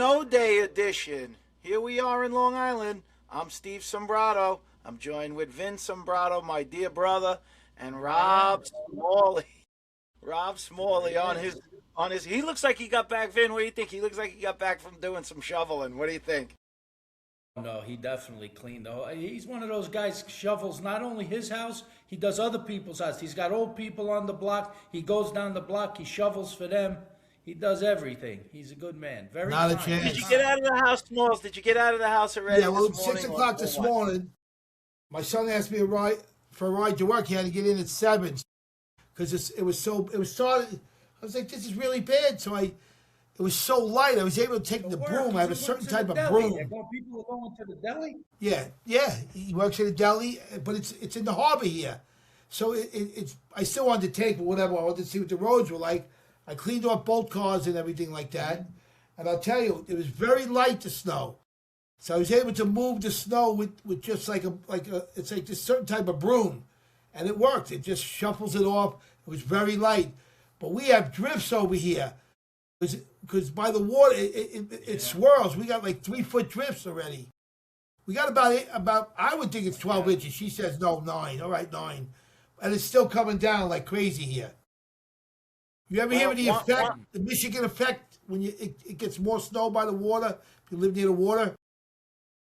Snow Day edition. Here we are in Long Island. I'm Steve Sombrato. I'm joined with Vin Sombrato, my dear brother, and Rob Smalley. Rob Smalley on his. He looks like he got back. Vin, what do you think? He looks like he got back from doing some shoveling. What do you think? No, he definitely cleaned the whole. He's one of those guys shovels not only his house, he does other people's house. He's got old people on the block. He goes down the block. He shovels for them. He does everything. He's a good man. Very Not a kind. chance. Did you get out of the house, Smalls? Did you get out of the house already? Yeah, well, this it's morning 6 o'clock or this what? morning. My son asked me for a ride to work. He had to get in at 7 because it was started. I was like, this is really bad. So it was so light. I was able to take the broom. I have a certain type of broom. People are going to the deli. Yeah. He works at a deli, but it's in the harbor here. So I still wanted to take, but whatever. I wanted to see what the roads were like. I cleaned off both cars and everything like that. And I'll tell you, it was very light, the snow. So I was able to move the snow with just it's like this certain type of broom. And it worked. It just shuffles it off. It was very light. But we have drifts over here. Because by the water, it swirls. We got like 3-foot drifts already. We got about I would think it's 12 inches. She says, no, 9. All right, 9. And it's still coming down like crazy here. You ever hear of the effect, the Michigan effect, when it gets more snow by the water, if you live near the water?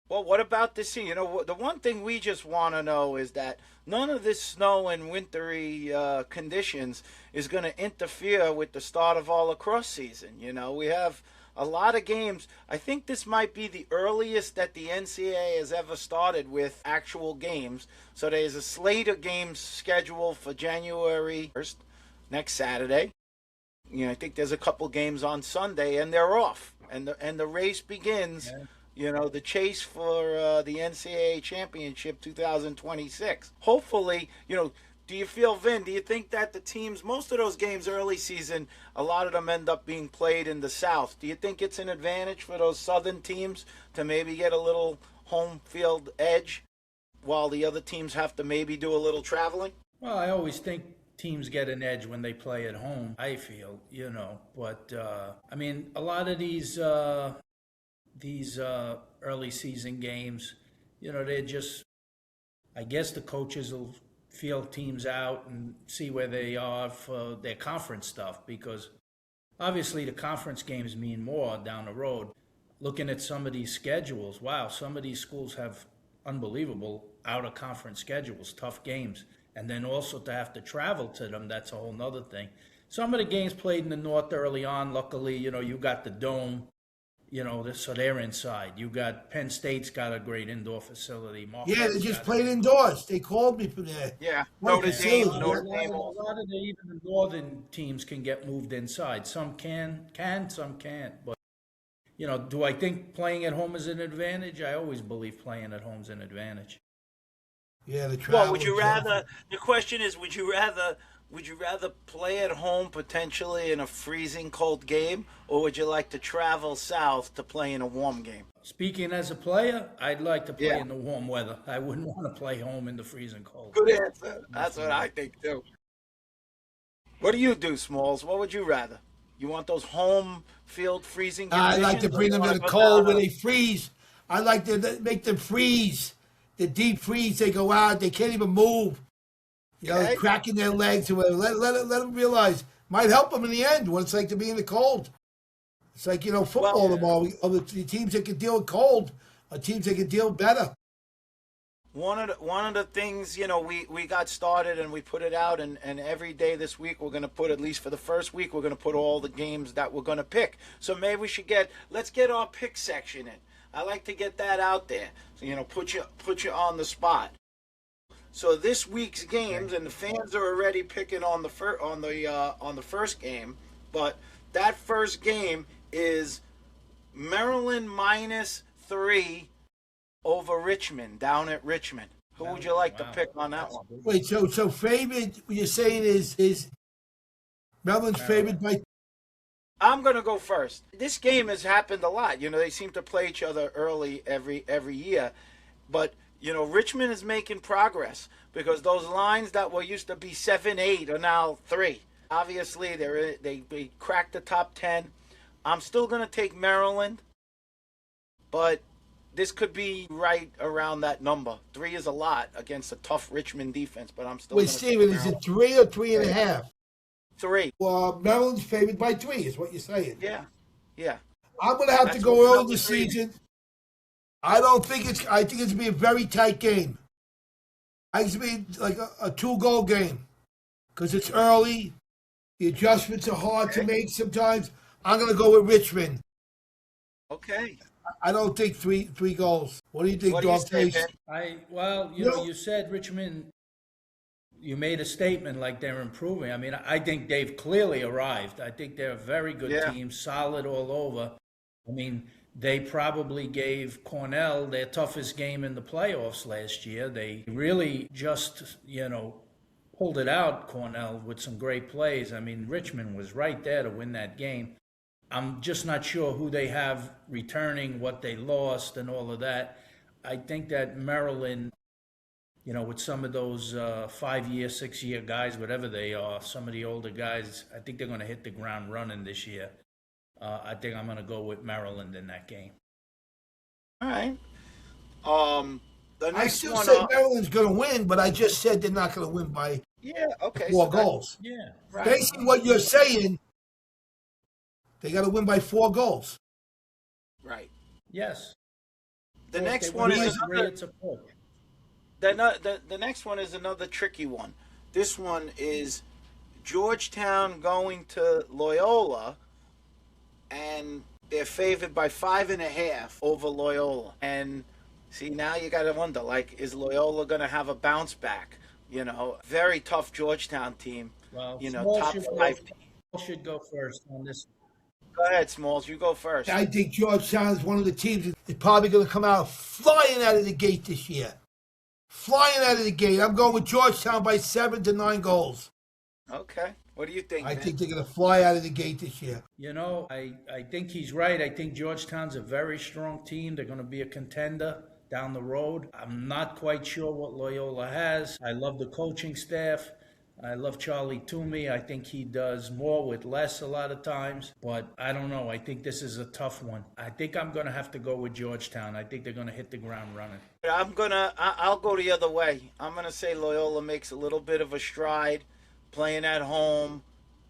Well, what about this here? You know, the one thing we just want to know is that none of this snow and wintry conditions is going to interfere with the start of our lacrosse season. You know, we have a lot of games. I think this might be the earliest that the NCAA has ever started with actual games. So there's a slate of games scheduled for January 1st, next Saturday. You know, I think there's a couple games on Sunday, and they're off, and the race begins. Yeah. You know, the chase for the NCAA championship 2026. Hopefully, you know, do you feel, Vin? Do you think that the teams, most of those games early season, a lot of them end up being played in the South? Do you think it's an advantage for those Southern teams to maybe get a little home field edge, while the other teams have to maybe do a little traveling? Well, I always think teams get an edge when they play at home, I feel, you know. But, I mean, a lot of these early season games, you know, they're just, I guess the coaches will feel teams out and see where they are for their conference stuff, because obviously the conference games mean more down the road. Looking at some of these schedules, wow, some of these schools have unbelievable out-of-conference schedules, tough games. And then also to have to travel to them, that's a whole nother thing. Some of the games played in the North early on, luckily, you know, you got the dome, you know, so they're inside. You got Penn State's got a great indoor facility. Yeah, they just played indoors. They called me from there. Yeah, Notre Dame. A lot of even the northern teams can get moved inside. Some can, some can't. But, you know, do I think playing at home is an advantage? I always believe playing at home is an advantage. Yeah, the travel. Well, would you rather? The question is, would you rather play at home potentially in a freezing cold game, or would you like to travel south to play in a warm game? Speaking as a player, I'd like to play in the warm weather. I wouldn't want to play home in the freezing cold. Good answer. That's what I think too. What do you do, Smalls? What would you rather? You want those home field freezing conditions? I like to bring them to the cold where they freeze. I like to make them freeze. The deep freeze, they go out, they can't even move. You know, cracking their legs or whatever. Let them realize. Might help them in the end, what it's like to be in the cold. It's like, you know, football tomorrow. The teams that can deal with cold are teams that can deal better. One of the things, you know, we got started and we put it out, and every day this week we're going to put, at least for the first week, we're going to put all the games that we're going to pick. So maybe we should let's get our pick section in. I like to get that out there. So, you know, put you on the spot. So this week's games, and the fans are already picking on the first game, but that first game is Maryland -3 over Richmond, down at Richmond. Who would you like to pick on that one? Wait, so favored? What you're saying is Maryland's favored by? I'm going to go first. This game has happened a lot. You know, they seem to play each other early every year. But, you know, Richmond is making progress because those lines that were used to be 7-8 are now 3. Obviously, they cracked the top 10. I'm still going to take Maryland. but this could be right around that number. 3 is a lot against a tough Richmond defense, but I'm still Wait, going to take Steven, is Maryland. it 3 or 3.5? 3. Well, Maryland's favored by 3, is what you're saying. Yeah. Yeah. I'm going to have to That's go what the early number this 3 is. season. I think it's going to be a very tight game. I think it's going to be like a 2-goal game because it's early. The adjustments are hard to make sometimes. I'm going to go with Richmond. Okay. I don't think three goals. What do you think, What do you Dog say, Face? Ben? You said Richmond, you made a statement like they're improving. I mean, I think they've clearly arrived. I think they're a very good team, solid all over. I mean, they probably gave Cornell their toughest game in the playoffs last year. They really just, pulled it out, Cornell, with some great plays. I mean, Richmond was right there to win that game. I'm just not sure who they have returning, what they lost, and all of that. I think that Maryland, with some of those 5-year, 6-year guys, whatever they are, some of the older guys, I think they're going to hit the ground running this year. I think I'm going to go with Maryland in that game. All right. The next I still one say Maryland's going to win, but I just said they're not going to win by 4 goals. Yeah. Right. Basically, what you're saying, they got to win by 4 goals. Right. Yes. The next one is another. The The next one is another tricky one. This one is Georgetown going to Loyola, and they're favored by 5.5 over Loyola. And see, now you got to wonder, is Loyola going to have a bounce back? Very tough Georgetown team. Well, top 5 team. Should go first on this. Go ahead, Smalls. You go first. I think Georgetown is one of the teams that's probably going to come out flying out of the gate this year. Flying out of the gate. I'm going with Georgetown by 7 to 9 goals. Okay. What do you think, I man? think they're going to fly out of the gate this year. I think he's right. I think Georgetown's a very strong team. They're going to be a contender down the road. I'm not quite sure what Loyola has. I love the coaching staff. I love Charlie Toomey. I think he does more with less a lot of times, but I don't know. I think this is a tough one. I think I'm going to have to go with Georgetown. I think they're going to hit the ground running. I'll go the other way. I'm going to say Loyola makes a little bit of a stride playing at home,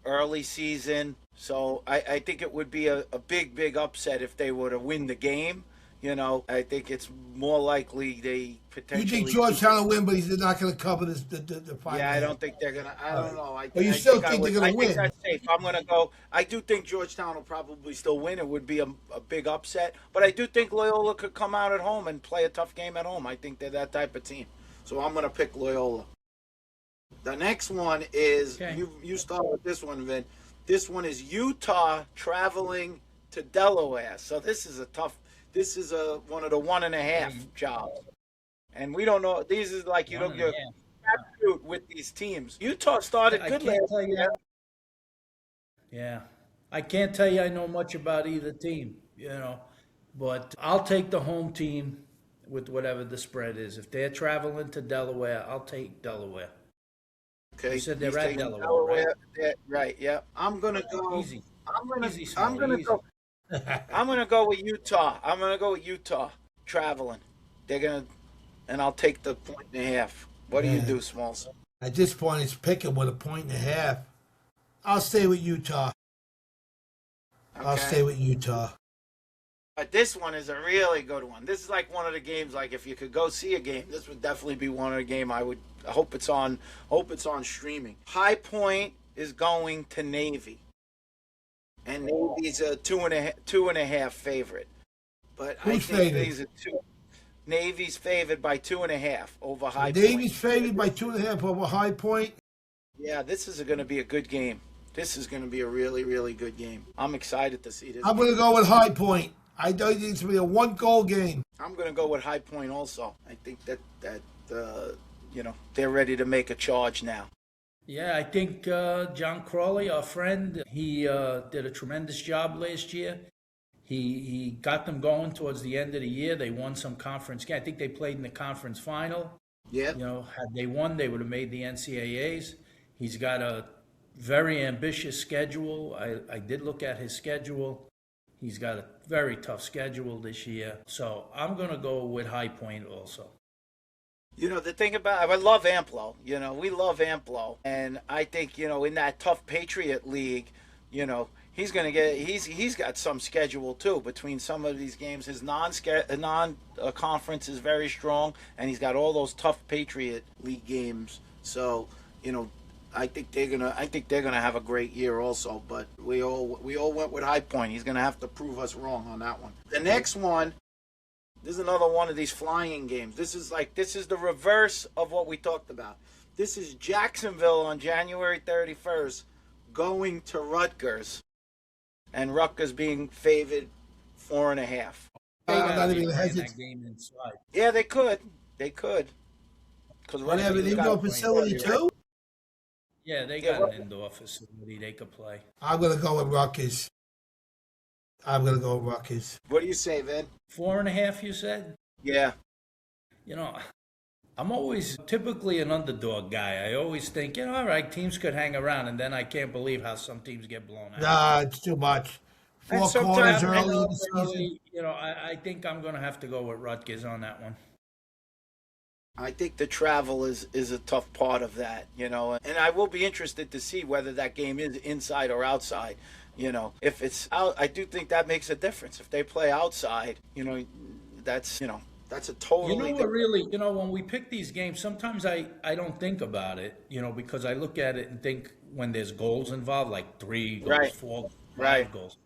early season. So I think it would be a big upset if they were to win the game. I think it's more likely they potentially. You think Georgetown will win, but he's not going to cover the 5. Yeah, I don't think they're going to. I don't know. But you still think they're going to win? I think that's safe. I'm going to go. I do think Georgetown will probably still win. It would be a big upset. But I do think Loyola could come out at home and play a tough game at home. I think they're that type of team. So I'm going to pick Loyola. The next one is, you start with this one, Vin. This one is Utah traveling to Delaware. So this is one of the 1.5 jobs. And we don't know. These is like, you're absolute with these teams. Utah started good last year. Yeah. I can't tell you I know much about either team, but I'll take the home team with whatever the spread is. If they're traveling to Delaware, I'll take Delaware. Okay. You said they're at Delaware, right? Right, yeah. I'm going to go. Easy. I'm going Easy, to Small, easy. go. I'm going to go with Utah. I'm going to go with Utah traveling. They're going to, and I'll take the 1.5. What do you do, Smalls? At this point, it's picking with a 1.5. I'll stay with Utah. Okay. I'll stay with Utah. But this one is a really good one. This is like one of the games. Like if you could go see a game, this would definitely be one of the game. I hope it's on. Hope it's on streaming. High Point is going to Navy, and Navy's a 2.5 favorite. But Who's I think favored? Navy's favored by 2.5 over High Point. Navy's favored by 2.5 over High Point. Yeah, this is going to be a good game. This is going to be a really, really good game. I'm excited to see this. I'm going to go with High Point. I think it's going to be a 1-goal game. I'm going to go with High Point also. I think that they're ready to make a charge now. Yeah, I think John Crawley, our friend, he did a tremendous job last year. He got them going towards the end of the year. They won some conference game. I think they played in the conference final. Yeah. Had they won, they would have made the NCAAs. He's got a very ambitious schedule. I did look at his schedule. He's got a very tough schedule this year. So I'm going to go with High Point also. The thing about I love Amplo. We love Amplo, and I think in that tough Patriot League, he's gonna get he's got some schedule too between some of these games. His non conference is very strong, and he's got all those tough Patriot League games. So I think they're gonna have a great year also. But we all went with High Point. He's gonna have to prove us wrong on that one. The next one. This is another one of these flying games. This is the reverse of what we talked about. This is Jacksonville on January 31st going to Rutgers. And Rutgers being favored 4.5. Not even that game inside. Yeah, they could. Because they have an indoor facility too? Yeah, they got an indoor facility they could play. I'm going to go with Rutgers. What do you say, Vin? 4.5, you said? Yeah. I'm always typically an underdog guy. I always think, all right, teams could hang around, and then I can't believe how some teams get blown out. Nah, it's too much. 4 quarters early in the season. I think I'm going to have to go with Rutgers on that one. I think the travel is a tough part of that, and I will be interested to see whether that game is inside or outside. If it's out, I do think that makes a difference. If they play outside, that's a totally different. When we pick these games, sometimes I don't think about it, because I look at it and think when there's goals involved, like 3 goals, right. 4 goals, 5 right. goals.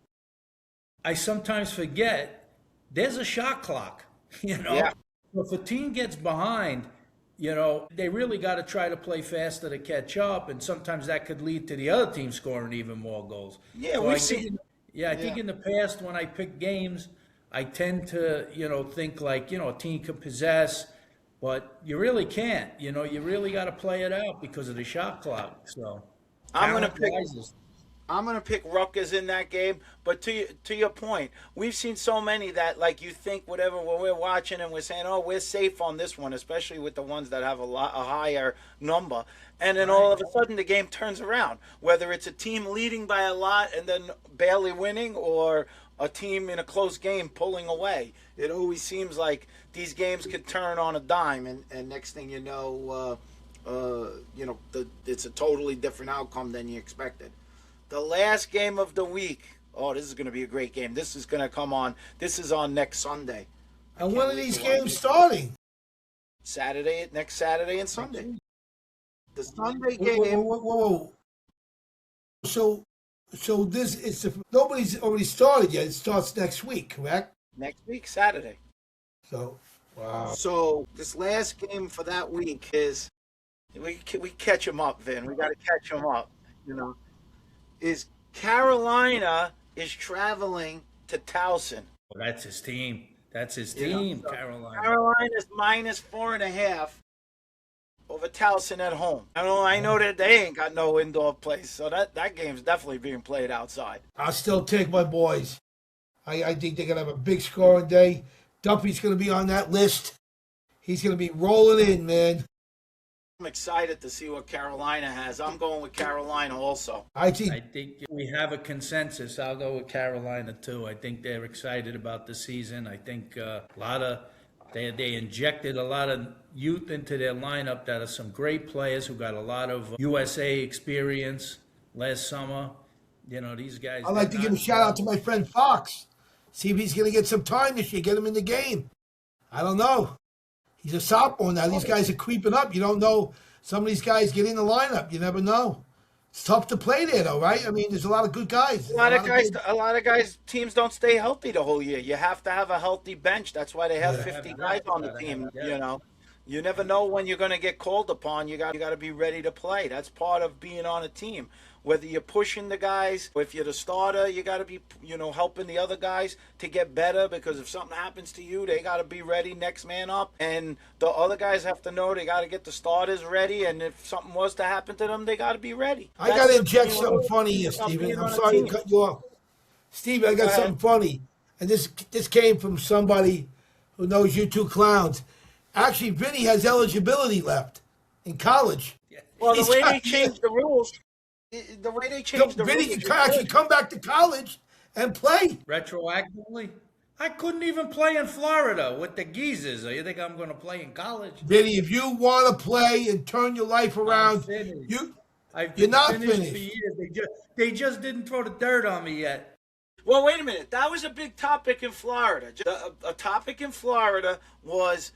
I sometimes forget there's a shot clock, Yeah. If a team gets behind, they really got to try to play faster to catch up, and sometimes that could lead to the other team scoring even more goals. Yeah, so we've seen. I think in the past when I pick games, I tend to, think like, a team could possess, but you really can't. You really got to play it out because of the shot clock. So I'm going to pick Rutgers in that game, but to your point, we've seen so many that you think whatever when we're watching and we're saying, oh, we're safe on this one, especially with the ones that have a higher number, and then all of a sudden the game turns around, whether it's a team leading by a lot and then barely winning, or a team in a close game pulling away. It always seems like these games could turn on a dime, and next thing you know, it's a totally different outcome than you expected. The last game of the week. Oh, this is going to be a great game. This is going to come on. This is on next Sunday. And when are these games starting? Next Saturday and Sunday. The Sunday game. Whoa. So nobody's already started yet. It starts next week, correct? Next week, Saturday. So, wow. So this last game for that week is we catch them up, Vin. We got to catch them up. Is Carolina is traveling to Towson. Well, that's his team. So Carolina. Carolina's minus 4.5 over Towson at home. I know that they ain't got no indoor place, so that game's definitely being played outside. I'll still take my boys. I think they're going to have a big scoring day. Duffy's going to be on that list. He's going to be rolling in, man. I'm excited to see what Carolina has. I'm going with Carolina also. I think we have a consensus. I'll go with Carolina too. I think they're excited about the season. I think they injected a lot of youth into their lineup that are some great players who got a lot of USA experience last summer. These guys. I'd like to give a shout out to my friend Fox. See if he's going to get some time this year. Get him in the game. I don't know. He's a sophomore now. These guys are creeping up. You don't know. Some of these guys get in the lineup. You never know. It's tough to play there, though, right? I mean, there's a lot of good guys. A lot of guys. Teams don't stay healthy the whole year. You have to have a healthy bench. That's why they have 50 guys on the team. You never know when you're going to get called upon. You got to be ready to play. That's part of being on a team. Whether you're pushing the guys, or if you're the starter, you got to be, helping the other guys to get better, because if something happens to you, they got to be ready, next man up. And the other guys have to know they got to get the starters ready, and if something was to happen to them, they got to be ready. I got to inject something funny here, Steven. I'm sorry to cut you off. Steven, I got something funny. And this came from somebody who knows you two clowns. Actually, Vinny has eligibility left in college. Well, the way they changed the rules. The way they changed the Vinny rules. can actually come back to college and play. Retroactively? I couldn't even play in Florida with the geezers. You think I'm going to play in college? Vinny, if you want to play and turn your life I'm around, finished. you I've you're been not finished for finished. years. They just didn't throw the dirt on me yet. Well, wait a minute. That was a big topic in Florida. A topic in Florida was,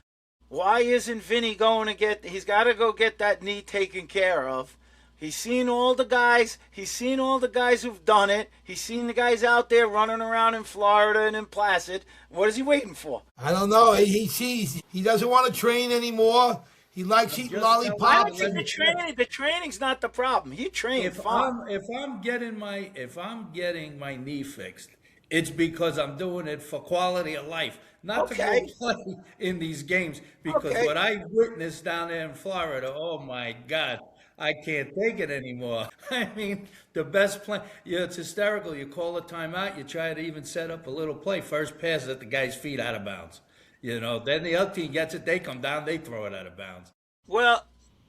why isn't Vinny going to get? He's got to go get that knee taken care of. He's seen all the guys. He's seen all the guys who've done it. He's seen the guys out there running around in Florida and in Placid. What is he waiting for? I don't know. He sees he doesn't want to train anymore. He likes eating just lollipops. telling you, The training's not the problem. He trained fine. If I'm getting my knee fixed, it's because I'm doing it for quality of life, not to go play in these games. Because what I witnessed down there in Florida, oh my God, I can't take it anymore. I mean, the best play, it's hysterical. You call a timeout, you try to even set up a little play. First pass at the guy's feet out of bounds. Then the other team gets it, they come down, they throw it out of bounds. Well,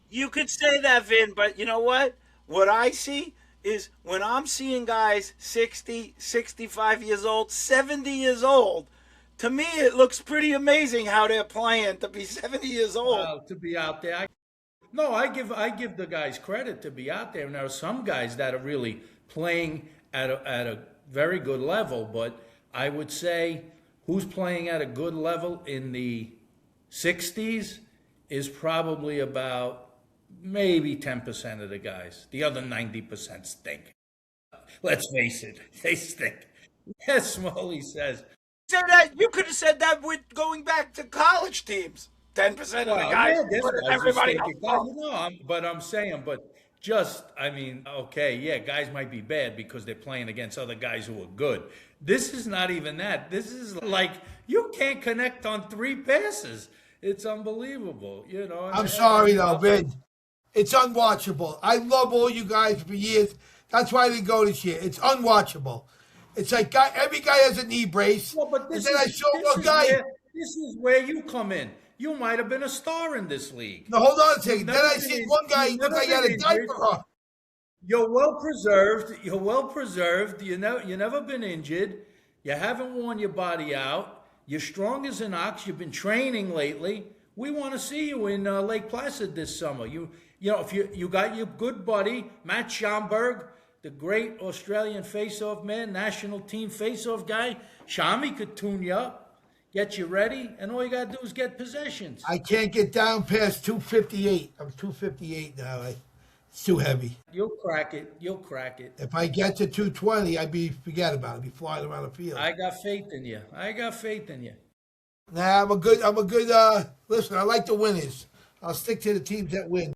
you could say that, Vin, but you know what? What I see is when I'm seeing guys 60, 65 years old, 70 years old, to me it looks pretty amazing how they're playing to be 70 years old. Well, to be out there. I give the guys credit to be out there. And there are some guys that are really playing at a very good level, but I would say who's playing at a good level in the 60s is probably about maybe 10% of the guys. The other 90% stink. Let's face it, they stink. Yes, Smalley says. Say that you could have said that with going back to college teams. 10% of the guys. Yeah, Everybody else. I'm saying, okay, yeah, guys might be bad because they're playing against other guys who are good. This is not even that. This is like you can't connect on 3 passes. It's unbelievable, I'm sorry though, Vin. It's unwatchable. I love all you guys for years. That's why I didn't go this year. It's unwatchable. It's like every guy has a knee brace. Well, but and then I show one guy. This is where you come in. You might have been a star in this league. No, hold on a second. Then I see one guy look like he had a diaper on. You're well preserved. You never been injured. You haven't worn your body out. You're strong as an ox. You've been training lately. We want to see you in Lake Placid this summer. If you got your good buddy Matt Schomburg, the great Australian face-off man, national team face-off guy. Shami could tune you up, get you ready, and all you got to do is get possessions. I can't get down past 258. I'm 258 now. It's too heavy. You'll crack it. If I get to 220, forget about it. I'd be flying around the field. I got faith in you. Nah, I'm a good, listen, I like the winners. I'll stick to the teams that win.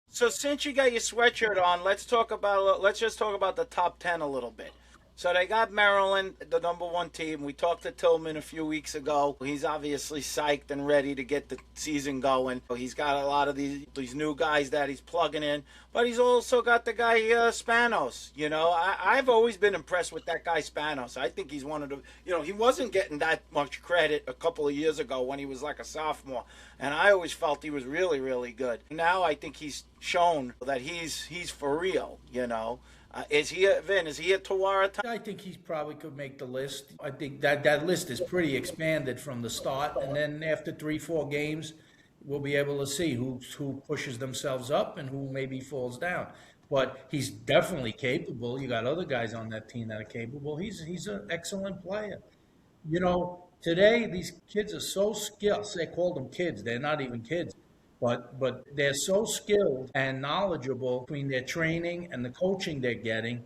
So since you got your sweatshirt on, let's just talk about the top 10 a little bit. So they got Maryland, the number 1 team. We talked to Tillman a few weeks ago. He's obviously psyched and ready to get the season going. He's got a lot of these new guys that he's plugging in, but he's also got the guy Spanos. I've always been impressed with that guy Spanos. I think he's one of the. He wasn't getting that much credit a couple of years ago when he was like a sophomore, and I always felt he was really, really good. Now I think he's shown that he's for real. Is he a Tawara type? I think he probably could make the list. I think that list is pretty expanded from the start, and then after 3-4 games, we'll be able to see who pushes themselves up and who maybe falls down. But he's definitely capable. You got other guys on that team that are capable. He's an excellent player. Today these kids are so skilled. They call them kids. They're not even kids. But they're so skilled and knowledgeable between their training and the coaching they're getting.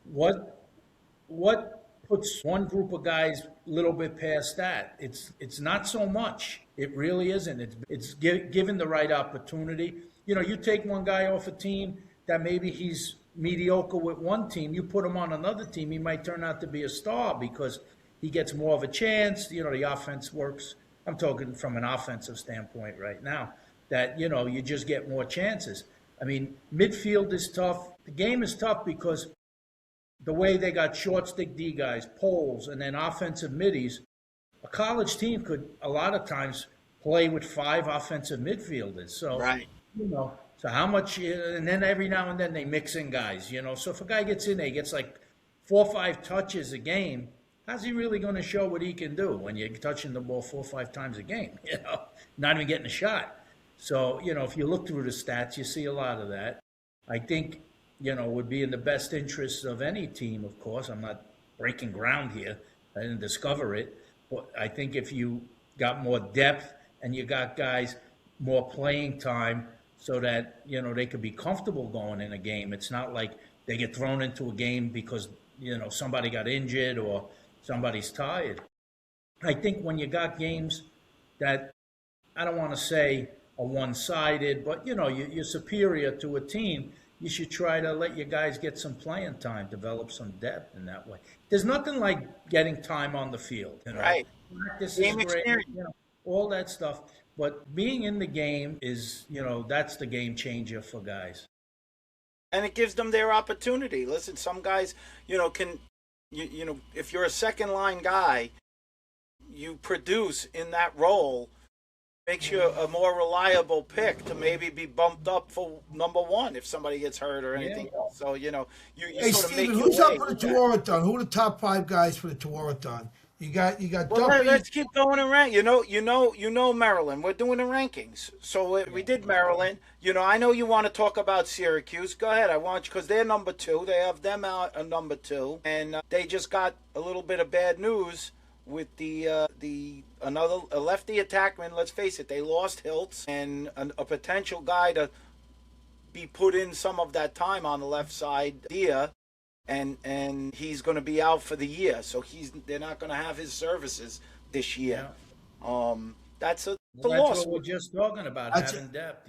What puts one group of guys a little bit past that? It's not so much. It really isn't. It's given the right opportunity. You take one guy off a team that maybe he's mediocre with one team. You put him on another team, he might turn out to be a star because he gets more of a chance. The offense works. I'm talking from an offensive standpoint right now. That, you just get more chances. I mean, midfield is tough. The game is tough because the way they got short stick D guys, poles, and then offensive middies, a college team could a lot of times play with 5 offensive midfielders. So, right. So how much, and then every now and then they mix in guys, So if a guy gets in there, he gets like 4 or 5 touches a game, how's he really going to show what he can do when you're touching the ball 4 or 5 times a game? Not even getting a shot. So, if you look through the stats, you see a lot of that. I think, would be in the best interest of any team, of course. I'm not breaking ground here. I didn't discover it. But I think if you got more depth and you got guys more playing time so that, they could be comfortable going in a game. It's not like they get thrown into a game because, somebody got injured or somebody's tired. I think when you got games that, I don't want to say are one-sided, but, you're superior to a team, you should try to let your guys get some playing time, develop some depth in that way. There's nothing like getting time on the field. Right. Practice Game is great, experience. all that stuff. But being in the game is, that's the game changer for guys. And it gives them their opportunity. Listen, some guys, can, if you're a second line guy, you produce in that role, makes you a more reliable pick to maybe be bumped up for number one if somebody gets hurt or anything else. So, you Hey, sort of Steven, make who's your up way for the with that. Tewaaraton? Who are the top 5 guys for the Tewaaraton? You got Well, Duffy. let's keep going around. Maryland. We're doing the rankings. So we did Maryland. I know you want to talk about Syracuse. Go ahead. I want you because they're number 2. They have them out at number 2, and they just got a little bit of bad news with a lefty attackman. Let's face it, they lost Hiltz and a potential guy to be put in some of that time on the left side, Dia. And he's going to be out for the year, so they're not going to have his services this year. Yeah. That's a That's loss. what we're just talking about, having depth.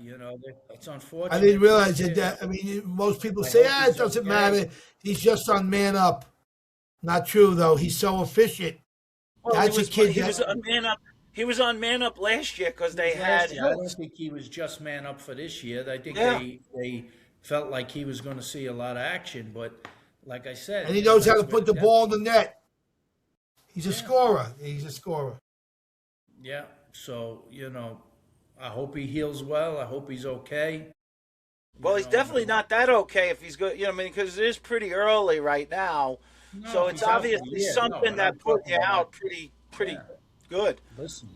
It's unfortunate. I didn't realize that. I mean, most people say, hope it doesn't okay. matter. He's just on man up. Not true, though. He's so efficient. Well, That's he a was, kid he that- was on man up. He was on man up last year because they had. I don't think he was just man up for this year. I think they felt like he was going to see a lot of action, but like I said, And he knows how to that's put the where ball in the net. He's a scorer. He's a scorer. Yeah. So, I hope he heals well. I hope he's okay. Well, he's definitely not that okay if he's good. Because it is pretty early right now. No, So if it's he's out for the obviously year, something but that I'm put talking you about- out pretty good. Listen,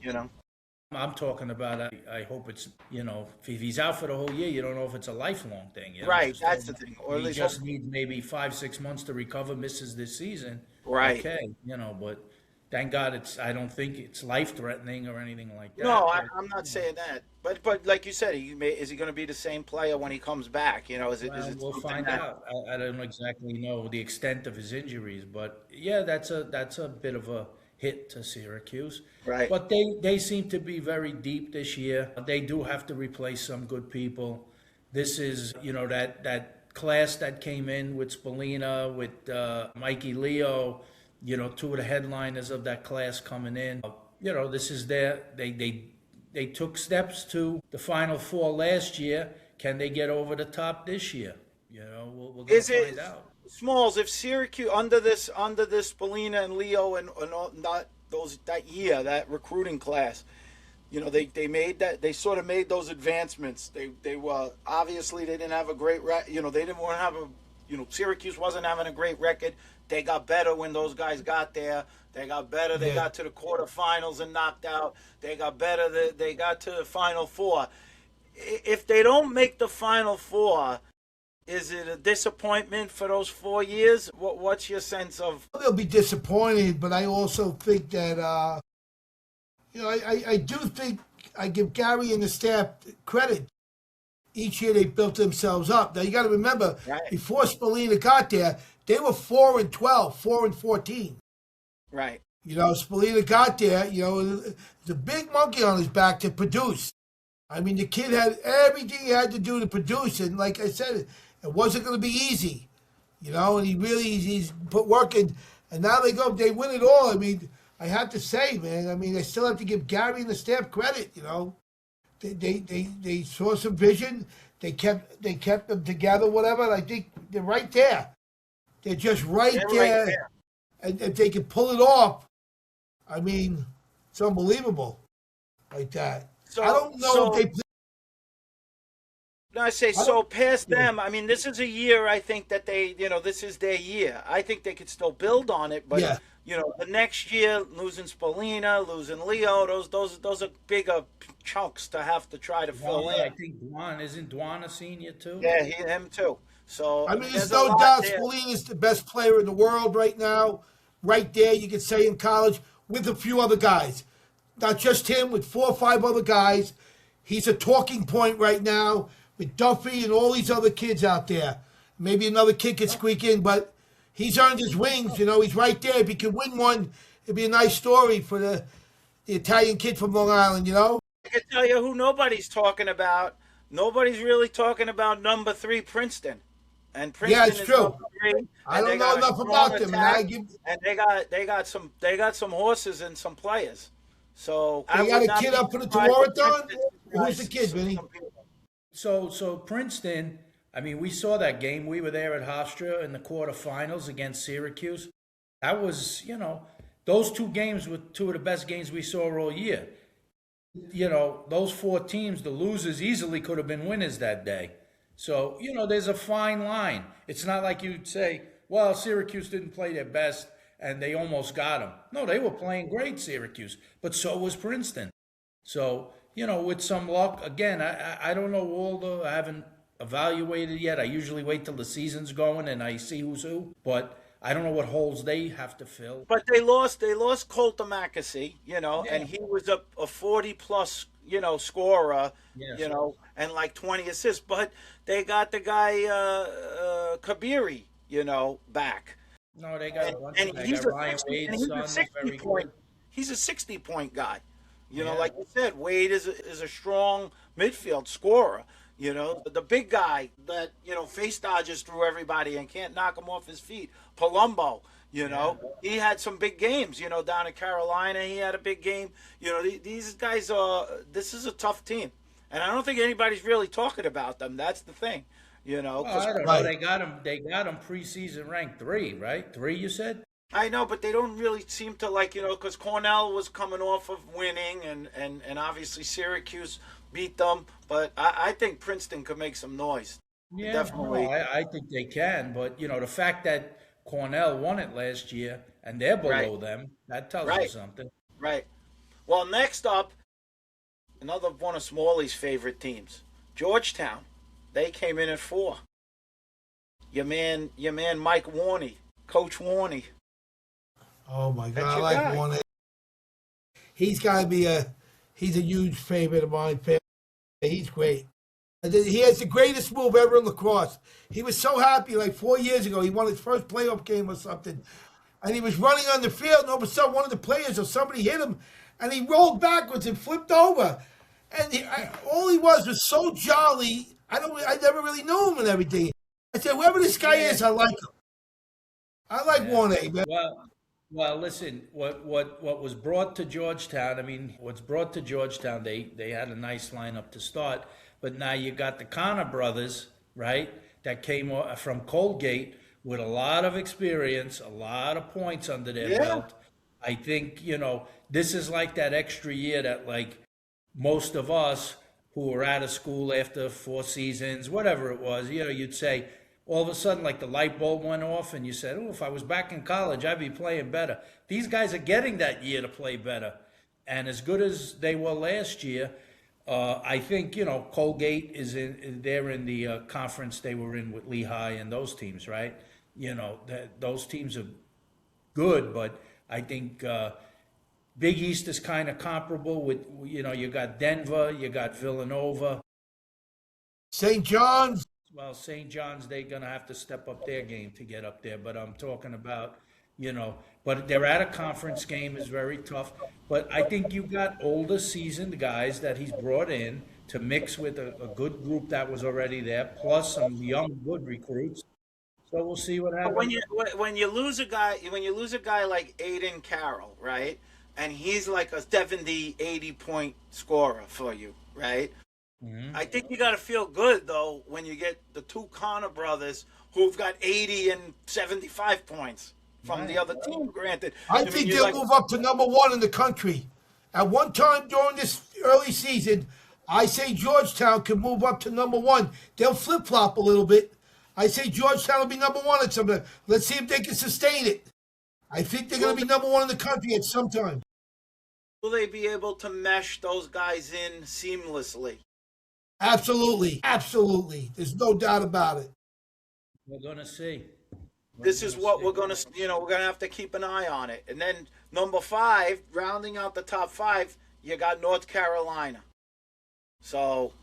I'm talking about, I hope it's, if he's out for the whole year, you don't know if it's a lifelong thing. Right, that's the thing. Or at He least just needs maybe 5-6 months to recover, misses this season. Right. Okay, but thank God I don't think it's life-threatening or anything like that. No, I'm not saying that. But like you said, is he going to be the same player when he comes back? Is it We'll something find out. I don't exactly know the extent of his injuries, but yeah, that's a bit of a hit to Syracuse. Right. But they seem to be very deep this year. They do have to replace some good people. This is, that class that came in with Spallina, with Mikey Leo, 2 of the headliners of that class coming in. This is they took steps to the Final Four last year. Can they get over the top this year? We're going to find out. Smalls, if Syracuse under this Spallina and Leo and all, not those that year, that recruiting class, they sort of made those advancements. They were obviously they didn't have a great they didn't want to have Syracuse wasn't having a great record. They got better when those guys got there. They got better. They got to the quarterfinals and knocked out. They got better. They got to the Final Four. If they don't make the Final Four, is it a disappointment for those 4 years? What's your sense of? They'll be disappointed, but I also think that I do think I give Gary and the staff credit. Each year they built themselves up. Now you got to remember, before Spallina got there, they were 4-12, 4-14. Right. Spallina got there. The big monkey on his back to produce. I mean, the kid had everything he had to do to produce, and like I said, it wasn't going to be easy. And he's put work in, and now they win it all. I mean, I have to say, man. I mean, I still have to give Gary and the staff credit. They saw some vision. They kept them together, whatever. And I think they're right there. They're just right there. And if they can pull it off, I mean, it's unbelievable, like that. I don't know if they play No, I say I don't. so past Yeah, them. I mean, this is a year I think that they, this is their year. I think they could still build on it, but yeah. the next year losing Spolina, losing Leo, those are bigger chunks to have to try to fill Dwan, in. I think Dwan, isn't Dwan a senior too? Yeah, him too. So I I mean, mean, there's there's a no lot doubt there. Spallini is the best player in the world right now. Right there, you could say in college with a few other guys. Not just him, with 4 or 5 other guys. He's a talking point right now with Duffy and all these other kids out there. Maybe another kid could squeak in, but he's earned his wings. He's right there. If he could win one, it'd be a nice story for the Italian kid from Long Island. I can tell you who nobody's talking about. Nobody's really talking about number 3 Princeton, and Yeah, Princeton it's is true. number 3, I and they don't know got a enough strong about them, and I attack, give. and they got some horses and some players. So I They got would a not kid be up for the surprised if Tewaaraton? Princeton Who's the surprises kid, Vinny? some people. So Princeton, I mean, we saw that game. We were there at Hofstra in the quarterfinals against Syracuse. That was, those 2 games were 2 of the best games we saw all year. Those 4 teams, the losers easily could have been winners that day. So, there's a fine line. It's not like you'd say, well, Syracuse didn't play their best and they almost got them. No, they were playing great, Syracuse, but so was Princeton. So, with some luck, again, I don't know I haven't evaluated yet. I usually wait till the season's going and I see who's who, but I don't know what holes they have to fill. But they lost Colton McAsee, Yeah. and he was a 40 plus, scorer, Yes. and like 20 assists. But they got the guy Kabiri, back. No, they got a bunch And of They he's got a Ryan 60, Wade's and he's son, a was 60 very point. good. He's a 60-point guy. Yeah. Like you said, Wade is a strong midfield scorer. The big guy that face dodges through everybody and can't knock him off his feet. Palumbo, he had some big games. Down in Carolina, he had a big game. These guys are. This is a tough team, and I don't think anybody's really talking about them. That's the thing. Well, 'Cause I don't Right. know. They got him preseason ranked 3, right? 3, you said? I know, but they don't really seem to because Cornell was coming off of winning, and obviously Syracuse beat them. But I think Princeton could make some noise. Yeah, Definitely. no, I think they can, but the fact that Cornell won it last year and they're below Right. them, that tells you Right. something. Right. Well, next up, another one of Smalley's favorite teams, Georgetown. They came in at 4. Your man, Mike Warney, Coach Warney. Oh my That's God, I your like guy. Warner. He's got to be he's a huge favorite of mine. He's great. And then he has the greatest move ever in lacrosse. He was so happy like 4 years ago. He won his first playoff game or something. And he was running on the field, and all of a sudden one of the players or somebody hit him, and he rolled backwards and flipped over. And all he was so jolly. I never really knew him and everything. I said, whoever this guy is, I like him. I like Warner, man. Well, listen. What was brought to Georgetown? I mean, what's brought to Georgetown? They had a nice lineup to start, but now you got the Connor brothers, right? That came from Colgate with a lot of experience, a lot of points under their belt. I think this is like that extra year that like most of us who were out of school after 4 seasons, whatever it was, you'd say, all of a sudden, like the light bulb went off, and you said, "Oh, if I was back in college, I'd be playing better." These guys are getting that year to play better, and as good as they were last year, I think Colgate is they're in the conference they were in with Lehigh and those teams, right? Those teams are good, but I think Big East is kind of comparable with you got Denver, you got Villanova. St. John's. Well, St. John's, they're going to have to step up their game to get up there. But I'm talking about, but they're at a conference game is very tough. But I think you got older, seasoned guys that he's brought in to mix with a good group that was already there, plus some young, good recruits. So we'll see what happens. When you lose a guy like Aiden Carroll, right? And he's like a 70, 80-point scorer for you, right? Mm-hmm. I think you got to feel good, though, when you get the 2 Connor brothers who've got 80 and 75 points from the other team, granted. I think they'll move up to number 1 in the country. At one time during this early season, I say Georgetown can move up to number one. They'll flip flop a little bit. I say Georgetown will be number one at some time. Let's see if they can sustain it. I think they're going to be number one in the country at some time. Will they be able to mesh those guys in seamlessly? Absolutely. Absolutely. There's no doubt about it. We're going to see. This is what we're going to, we're going to have to keep an eye on it. And then number 5, rounding out the top 5, you got North Carolina. So,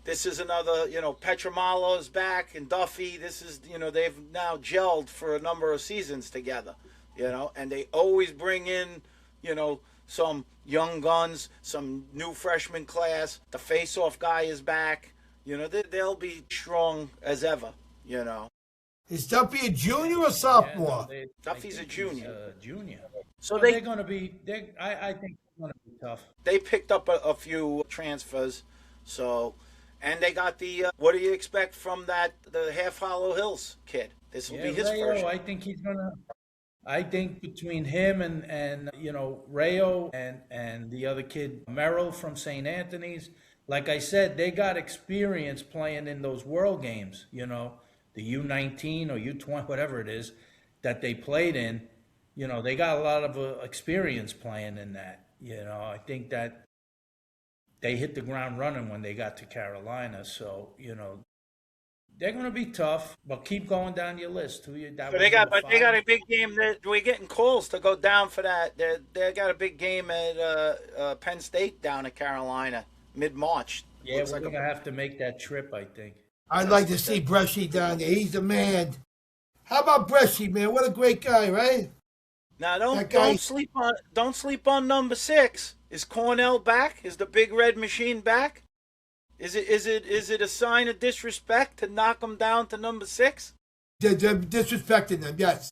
this is another, Petramalo's back and Duffy. This is, they've now gelled for a number of seasons together, and they always bring in, some young guns, some new freshman class. The face-off guy is back. They'll be strong as ever, Is Duffy a junior or sophomore? Yeah, no, Duffy's a junior. Junior. So they're going to be, I think they're going to be tough. They picked up a few transfers, and they got the. What do you expect from the Half Hollow Hills kid? This will be his first. I think he's gonna. I think between him and Rayo and the other kid Merrill from St. Anthony's, like I said, they got experience playing in those World Games. The U19 or U20, whatever it is, that they played in. They got a lot of experience playing in that. I think that they hit the ground running when they got to Carolina. So, they're going to be tough, but keep going down your list. They got a big game. We're getting calls to go down for that. They got a big game at Penn State down at Carolina mid-March. Yeah, we're going to have to make that trip, I think. I'd like to see Bresci down there. He's the man. How about Bresci, man? What a great guy, right? Now don't sleep on number 6. Is Cornell back? Is the Big Red Machine back? Is it a sign of disrespect to knock them down to number 6? They're disrespecting them, yes.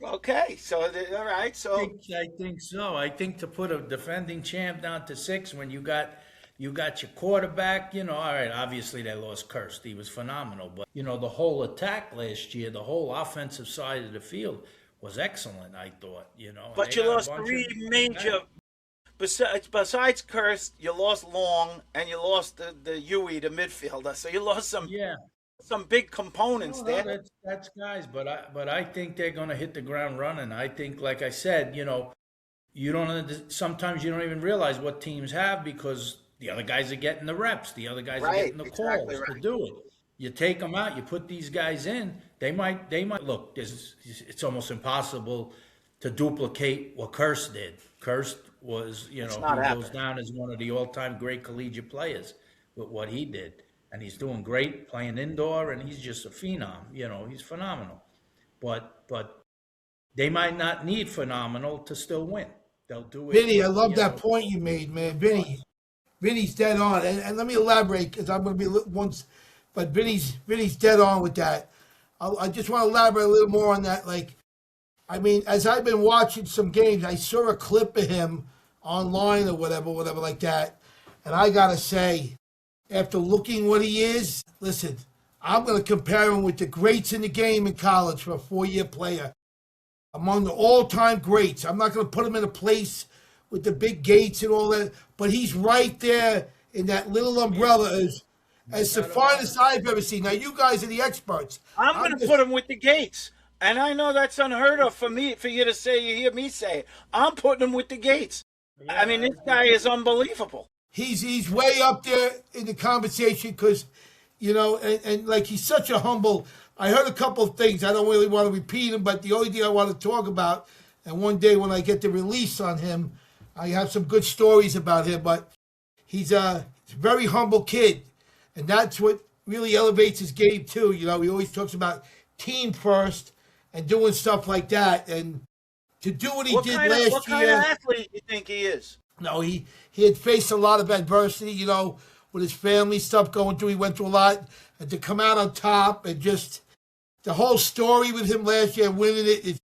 Okay, so all right, so I think so. I think to put a defending champ down to 6 when you got your quarterback, all right, obviously they lost Kirst. He was phenomenal, but the whole attack last year, the whole offensive side of the field was excellent, I thought, But you lost 3 major. Besides Kirst, you lost Long and you lost the Huey, the midfielder. So you lost some big components there. That's guys, but I think they're going to hit the ground running. I think, like I said, sometimes you don't even realize what teams have because the other guys are getting the reps, the other guys are getting the calls to do it. You take them out, you put these guys in. They might look. It's almost impossible to duplicate what Kirst did. Kirst was, he goes down as one of the all-time great collegiate players with what he did. And he's doing great playing indoor, and he's just a phenom. He's phenomenal. But they might not need phenomenal to still win. They'll do it. Vinny, I love that point you made, man. Vinny's dead on. And let me elaborate, because I'm going to be once, but Vinny's dead on with that. I just want to elaborate a little more on that. As I've been watching some games, I saw a clip of him online or whatever like that. And I got to say, after looking what he is, listen, I'm going to compare him with the greats in the game in college for a 4-year player. Among the all-time greats. I'm not going to put him in a place with the big gates and all that, but he's right there in that little umbrella as the finest I've ever seen. Now, you guys are the experts. I'm going to put him with the Gates. And I know that's unheard of for you to say, you hear me say it. I'm putting him with the Gates. Yeah, this guy is unbelievable. He's way up there in the conversation because, he's such a humble. I heard a couple of things. I don't really want to repeat them, but the only thing I want to talk about, and one day when I get the release on him, I have some good stories about him, but he's a very humble kid. And that's what really elevates his game, too. He always talks about team first and doing stuff like that. And to do what he did last year. What kind of athlete do you think he is? No, he had faced a lot of adversity, with his family stuff going through. He went through a lot. And to come out on top and just the whole story with him last year, winning it,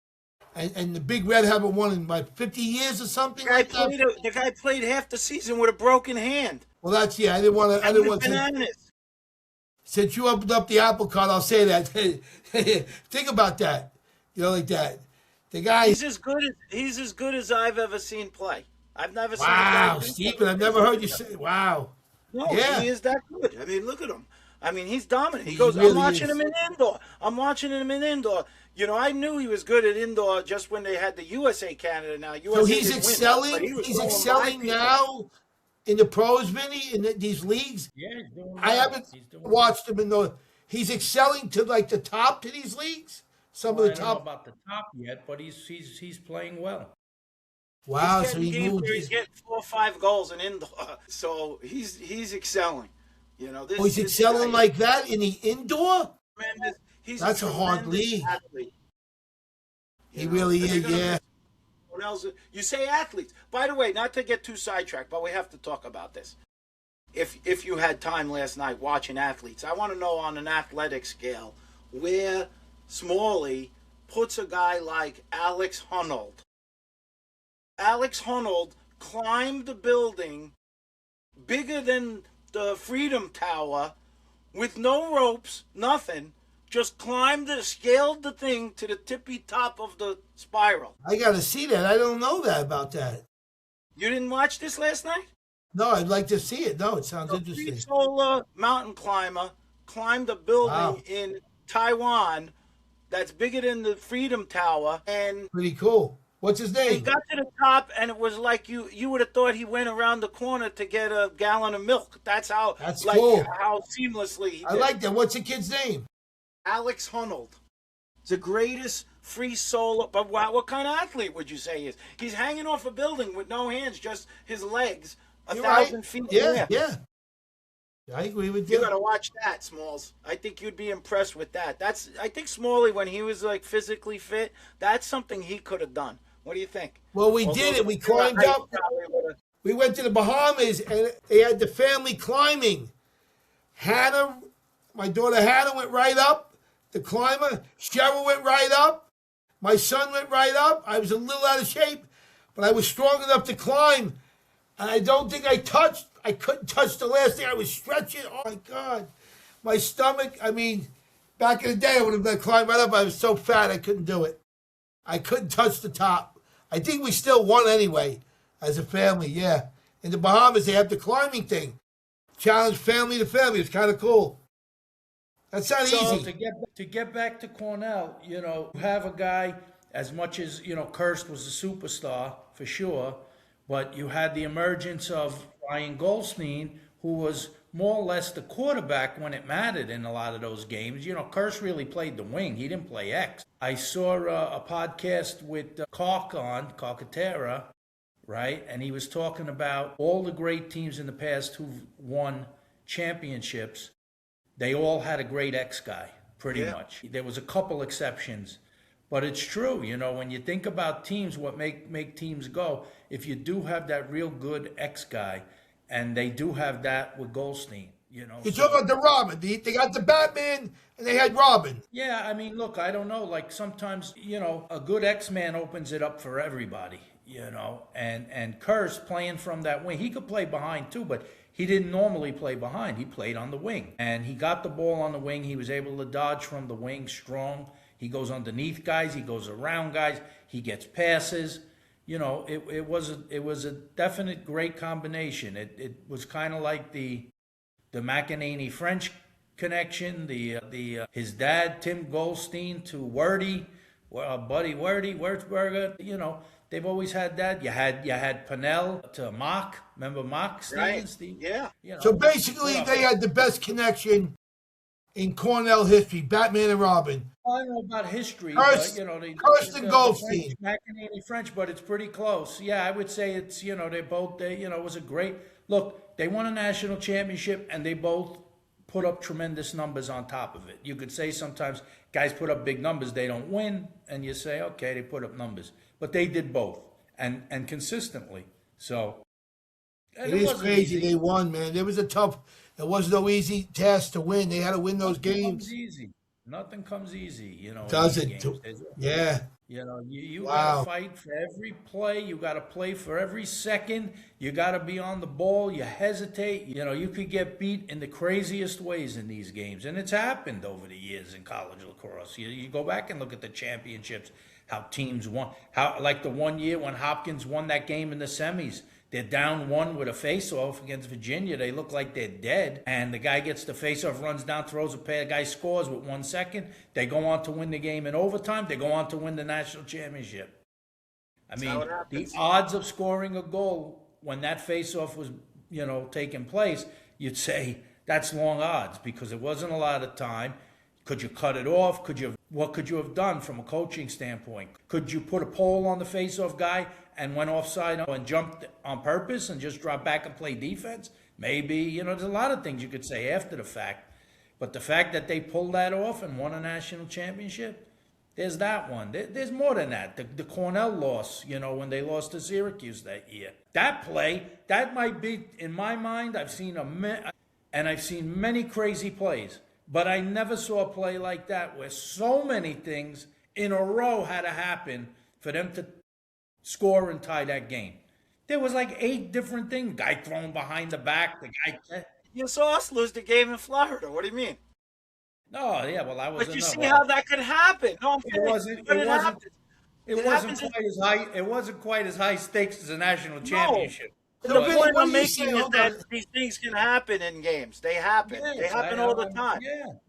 and the Big Red haven't won in 50 years or something like that. The guy played half the season with a broken hand. Well, I didn't want to. Since you opened up the apple cart, I'll say that. Think about that. Like that. The guy. He's as good as I've ever seen play. I've never seen. Wow, Stephen! I've never heard you say. Wow. No, Yeah, he is that good. I mean, look at him. I mean, he's dominant. He he goes, I'm really watching is. him in indoor. I'm watching him in indoor. You know, I knew he was good at indoor just when they had the USA Canada. Now, So USA he's didn't win, but excelling. he was He's going by excelling people. now in the pros, Vinny, in these leagues. Yeah, he's doing I well. haven't He's doing well. watched him in the. He's excelling to like the top to these leagues. Some of Well, the I don't know top. about the top yet, but he's playing well. He's Wow. So getting he games moved. where he's getting 4 or 5 goals in indoor. So he's excelling. You know, Oh, he's this guy excelling like that in the indoor. tremendous. He's a That's a hard tremendous league. athlete. He You know, really and they're is. gonna Yeah. miss what else? You say athletes. By the way, not to get too sidetracked, but we have to talk about this. If you had time last night watching athletes, I want to know on an athletic scale where Smalley puts a guy like Alex Honnold. Alex Honnold climbed the building bigger than the Freedom Tower with no ropes, nothing. Just climbed it, scaled the thing to the tippy top of the spiral. I got to see that. I don't know that about that. You didn't watch this last night? No, I'd like to see it. No, it sounds A interesting. free-solar mountain climber climbed a building Wow. in Taiwan that's bigger than the Freedom Tower, and Pretty cool. What's his he name? got to the top, and it was like you would have thought he went around the corner to get a gallon of milk. That's how That's like cool. how seamlessly he did. I like that. What's the kid's name? Alex Honnold, the greatest free solo. But what kind of athlete would you say he is? He's hanging off a building with no hands, just his legs, You're 1,000 right. feet in the Yeah, air. yeah. I agree with You you. got to watch that, Smalls. I think you'd be impressed with that. I think Smalley, when he was like physically fit, that's something he could have done. What do you think? Well, we Although did it. We the height climbed up. probably would've- We went to the Bahamas, and they had the family climbing. Hannah, my daughter Hannah went right up. The climber. Cheryl went right up. My son went right up. I was a little out of shape, but I was strong enough to climb. And I don't think I couldn't touch the last thing. I was stretching. Oh, my God. My stomach, I mean, back in the day, I would have climbed right up. I was so fat, I couldn't do it. I couldn't touch the top. I think we still won anyway, as a family, yeah. In the Bahamas, they have the climbing thing. Challenge family to family. It's kind of cool. That's not So easy. to get back to Cornell, you have a guy, as much as Kirst was a superstar for sure, but you had the emergence of Ryan Goldstein, who was more or less the quarterback when it mattered in a lot of those games. Kirst really played the wing; he didn't play X. I saw a podcast with Carcaterra, right, and he was talking about all the great teams in the past who've won championships. They all had a great X guy, pretty much. There was a couple exceptions, but it's true. When you think about teams, what make teams go, if you do have that real good X guy, and they do have that with Goldstein, You talk about the Robin. They got the Batman, and they had Robin. Yeah, I mean, look, I don't know. Like sometimes, a good X-Man opens it up for everybody, and Kurz playing from that wing. He could play behind too, but he didn't normally play behind. He played on the wing. And he got the ball on the wing. He was able to dodge from the wing strong. He goes underneath guys. He goes around guys. He gets passes. It was a definite great combination. It was kind of like the McEnany French connection, his dad Tim Goldstein to Wordy, Buddy Wurzburger. They've always had that. You had Pennell to Mock. Remember Mock Stevens? Right. Yeah. So basically, they had the best connection in Cornell history, Batman and Robin. I don't know about history, Kurst and Goldstein. McEnany French, but it's pretty close. Yeah, I would say it's, it was a great, look, they won a national championship and they both put up tremendous numbers on top of it. You could say sometimes guys put up big numbers, they don't win, and you say, okay, they put up numbers. But they did both, and consistently. So, It is crazy. They won, man. It wasn't no easy task to win. They had to win those games. Nothing comes easy, Does in it? these games. Yeah. You Wow. got to fight for every play. You got to play for every second. You got to be on the ball. You hesitate. You could get beat in the craziest ways in these games. And it's happened over the years in college lacrosse. You go back and look at the championships, how teams won. How, like the one year when Hopkins won that game in the semis. They're down one with a face-off against Virginia. They look like they're dead. And the guy gets the face-off, runs down, throws a pass. The guy scores with 1 second. They go on to win the game in overtime. They go on to win the national championship. I mean, the odds of scoring a goal when that face-off was, taking place, you'd say that's long odds because it wasn't a lot of time. Could you cut it off? What could you have done from a coaching standpoint? Could you put a pole on the face-off guy and went offside and jumped on purpose and just dropped back and played defense? Maybe, there's a lot of things you could say after the fact. But the fact that they pulled that off and won a national championship, there's that one. There's more than that. The Cornell loss, when they lost to Syracuse that year. That play, that might be, in my mind, I've seen many crazy plays. But I never saw a play like that where so many things in a row had to happen for them to score and tie that game. There was like 8 different things. Guy thrown behind the back. The guy. You saw us lose the game in Florida. What do you mean? No, yeah, well, I was. But you see how that could happen. No, it wasn't quite as high stakes as a national championship. The point I'm making is that these things can happen in games. They happen. Yes, they happen all the time.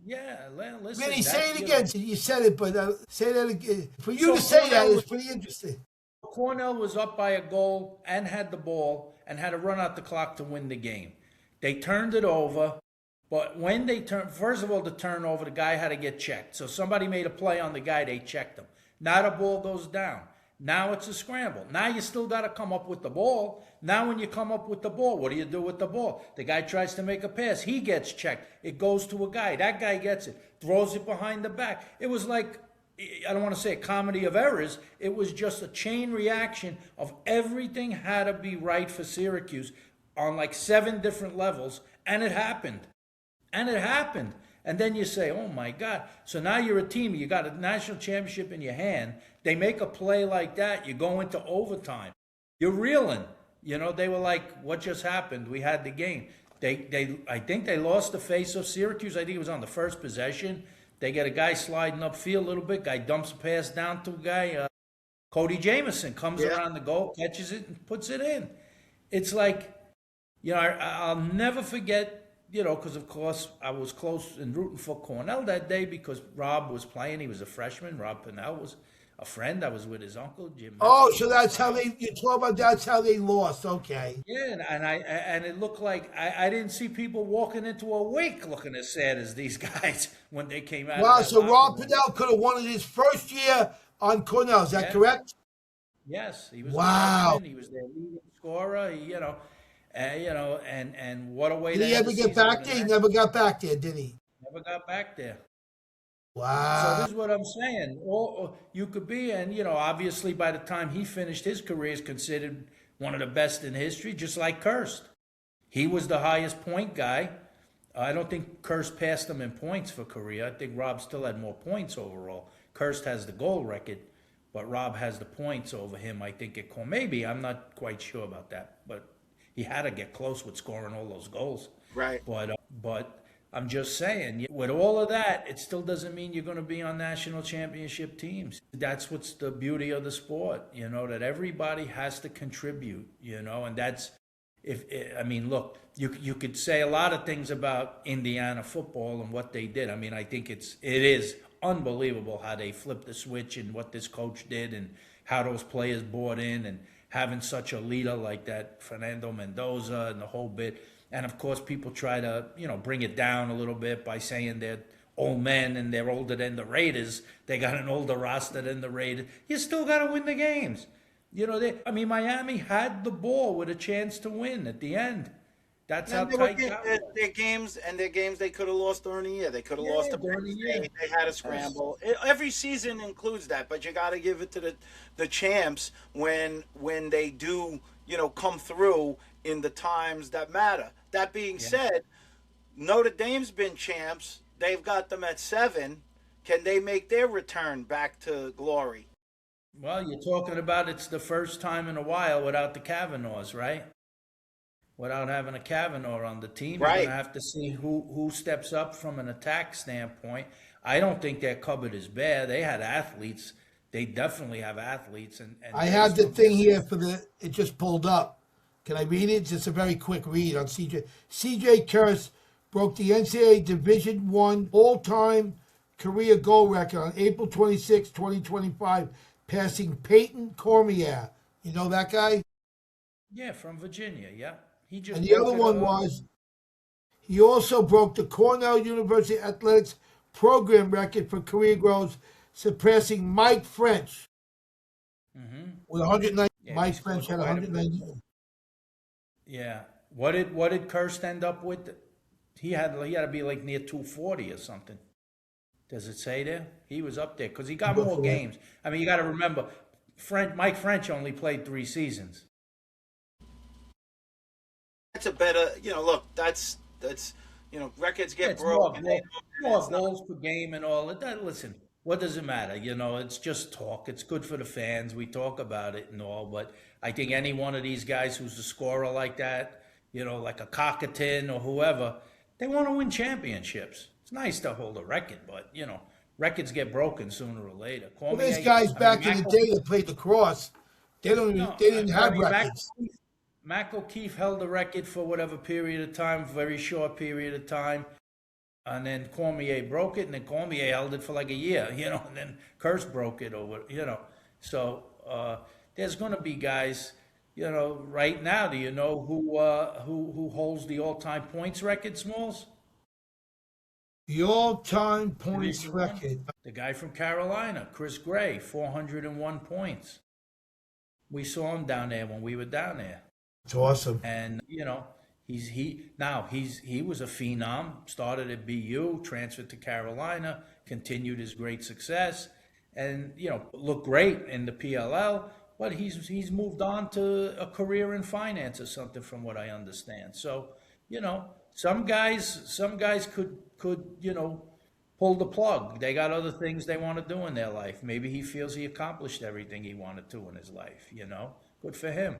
Yeah. Listen, Vinny, say it again. You said it, but say that again. For you to say that is pretty interesting. Cornell was up by a goal and had the ball and had to run out the clock to win the game. They turned it over, but when they turned, first of all, the turnover, the guy had to get checked. So somebody made a play on the guy, they checked him. Now the ball goes down. Now it's a scramble. Now you still got to come up with the ball. Now when you come up with the ball, what do you do with the ball? The guy tries to make a pass. He gets checked. It goes to a guy. That guy gets it, throws it behind the back. It was like, I don't want to say a comedy of errors. It was just a chain reaction of everything had to be right for Syracuse on like 7 different levels. And it happened. And then you say, oh my God. So now you're a team. You got a national championship in your hand. They make a play like that. You go into overtime. You're reeling. They were like, what just happened? We had the game. I think they lost the face of Syracuse. I think it was on the first possession. They get a guy sliding upfield a little bit. Guy dumps a pass down to a guy. Cody Jamison comes around the goal, catches it, and puts it in. It's like, I'll never forget, because of course I was close and rooting for Cornell that day because Rob was playing. He was a freshman. Rob Pennell was a friend. I was with his uncle, Jim. Oh, so that's how you talk about that's how they lost. Okay. Yeah, and it looked like I didn't see people walking into a wake looking as sad as these guys when they came out. Wow, so Rob Pennell could have won it his first year on Cornell. Is that correct? Yes, he was. Wow. He was their leading scorer. And what a way. Did he ever get back there? He never got back there, did he? Never got back there. Wow. So this is what I'm saying. You could be, and obviously by the time he finished his career, is considered one of the best in history, just like Kirst. He was the highest point guy. I don't think Kirst passed him in points for career. I think Rob still had more points overall. Kirst has the goal record, but Rob has the points over him. I think maybe I'm not quite sure about that, but he had to get close with scoring all those goals. Right. But I'm just saying, with all of that, it still doesn't mean you're going to be on national championship teams. That's what's the beauty of the sport, that everybody has to contribute, and that's, look, you could say a lot of things about Indiana football and what they did. I think it is unbelievable how they flipped the switch and what this coach did and how those players bought in and having such a leader like that, Fernando Mendoza and the whole bit. And, of course, people try to, bring it down a little bit by saying they're old men and they're older than the Raiders. They got an older roster than the Raiders. You still got to win the games. Miami had the ball with a chance to win at the end. That's how tight their games they could have lost during the year. They could have lost to Penn State. They had a scramble. Every season includes that, but you got to give it to the champs when they do, come through in the times that matter. That being said, Notre Dame's been champs. They've got them at 7. Can they make their return back to glory? Well, you're talking about it's the first time in a while without the Kavanaughs, right? Without having a Kavanaugh on the team, You're going to have to see who steps up from an attack standpoint. I don't think their cupboard is bad. They had athletes. They definitely have athletes. And I have the thing here it just pulled up. Can I read it? It's just a very quick read on CJ. CJ Kurse broke the NCAA Division I all-time career goal record on April 26, 2025, passing Peyton Cormier. You know that guy? Yeah, from Virginia. Yeah, he just. And the other one was, he also broke the Cornell University Athletics program record for career goals, surpassing Mike French with 190. Yeah, Mike French had 190. Yeah. What did Kirst end up with? He had to be like near 240 or something. Does it say there? He was up there because he got more games. I mean, you got to remember, Mike French only played 3 seasons. That's a better, look, that's records get broken. More goals per game and all that. Listen, what does it matter? It's just talk. It's good for the fans. We talk about it and all, but I think any one of these guys who's a scorer like that, like a Cockerton or whoever, they want to win championships. It's nice to hold a record, but records get broken sooner or later. Well, these guys back in the day that played lacrosse, they didn't have records. Mac O'Keefe held the record for whatever period of time, very short period of time, and then Cormier broke it, and then Cormier held it for like a year, and then Kurse broke it, So there's going to be guys, right now. Do you know who holds the all-time points record, Smalls? The all-time points record. The guy from Carolina, Chris Gray, 401 points. We saw him down there when we were down there. It's awesome. And he was a phenom, started at BU, transferred to Carolina, continued his great success, and looked great in the PLL, but he's moved on to a career in finance or something from what I understand. So, some guys could pull the plug. They got other things they want to do in their life. Maybe he feels he accomplished everything he wanted to in his life, Good for him,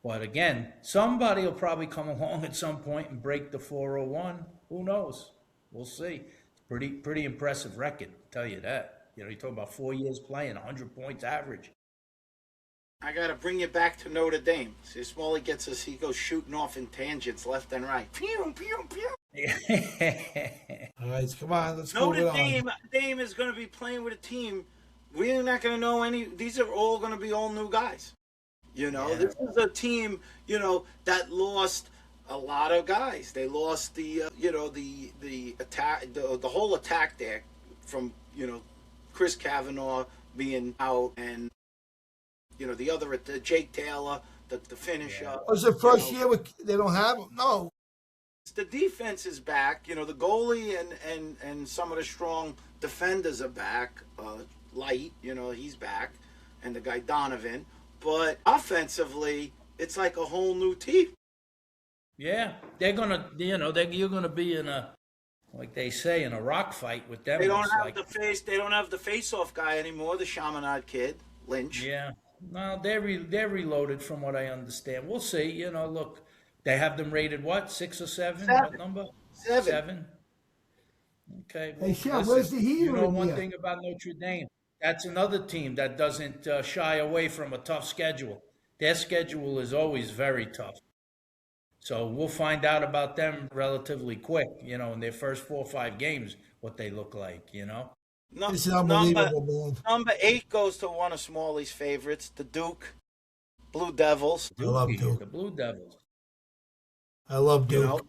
But again, somebody will probably come along at some point and break the 401. Who knows? We'll see. Pretty impressive record, I'll tell you that. You're talking about 4 years playing, 100 points average. I got to bring you back to Notre Dame. See, Smalley gets us, he goes shooting off in tangents left and right. Pew, pew, pew. All right, come on, let's go. Notre Dame is going to be playing with a team. We're not going to know any. These are all going to be all new guys. This is a team, that lost a lot of guys. They lost the attack, the whole attack there from, Chris Kavanaugh being out and, the other, Jake Taylor, the finisher. Yeah. Was the first year they don't have him? No. The defense is back. The goalie and some of the strong defenders are back. Light, he's back. And the guy Donovan. But offensively, it's like a whole new team. Yeah, they're gonna, you're gonna be in a, like they say, in a rock fight with them. They don't have the face-off guy anymore. The Chaminade kid, Lynch. Yeah, no, they're reloaded from what I understand. We'll see. Look, they have them rated what, 6 or 7? What number? 7. Okay. Well, hey, Chef, where's the heater? One thing about Notre Dame. That's another team that doesn't shy away from a tough schedule. Their schedule is always very tough. So we'll find out about them relatively quick, in their first 4 or 5 games, what they look like, This is unbelievable, man. Number 8 goes to one of Smalley's favorites, the Duke Blue Devils. I love Duke. The Blue Devils. I love Duke.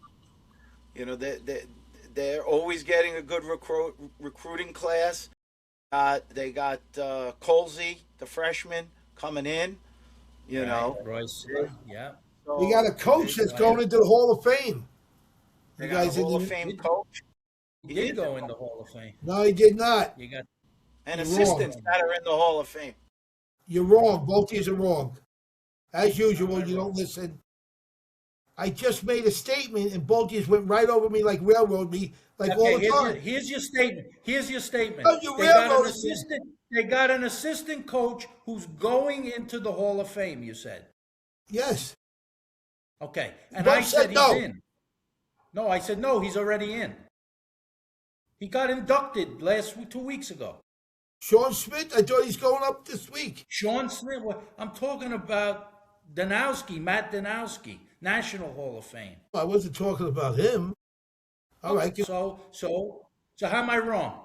They're always getting a good recruiting class. They got Colsey, the freshman, coming in. Royce, yeah. So we got a coach that's going into the Hall of Fame. You guys in the Hall of Fame coach? He did go in the Hall of Fame. No, he did not. You got assistants that are in the Hall of Fame. You're wrong. Both of you are wrong. As usual, you don't listen. I just made a statement, and both of you went right over me like railroad me, like all the time. Here's your statement. Oh, you railroad They got an assistant coach who's going into the Hall of Fame, you said. Yes. Okay. And I said he's in. No, I said no, he's already in. He got inducted 2 weeks ago. Sean Smith, I thought he's going up this week. Sean Smith, I'm talking about Matt Danowski, National Hall of Fame. I wasn't talking about him. All right. So how am I wrong?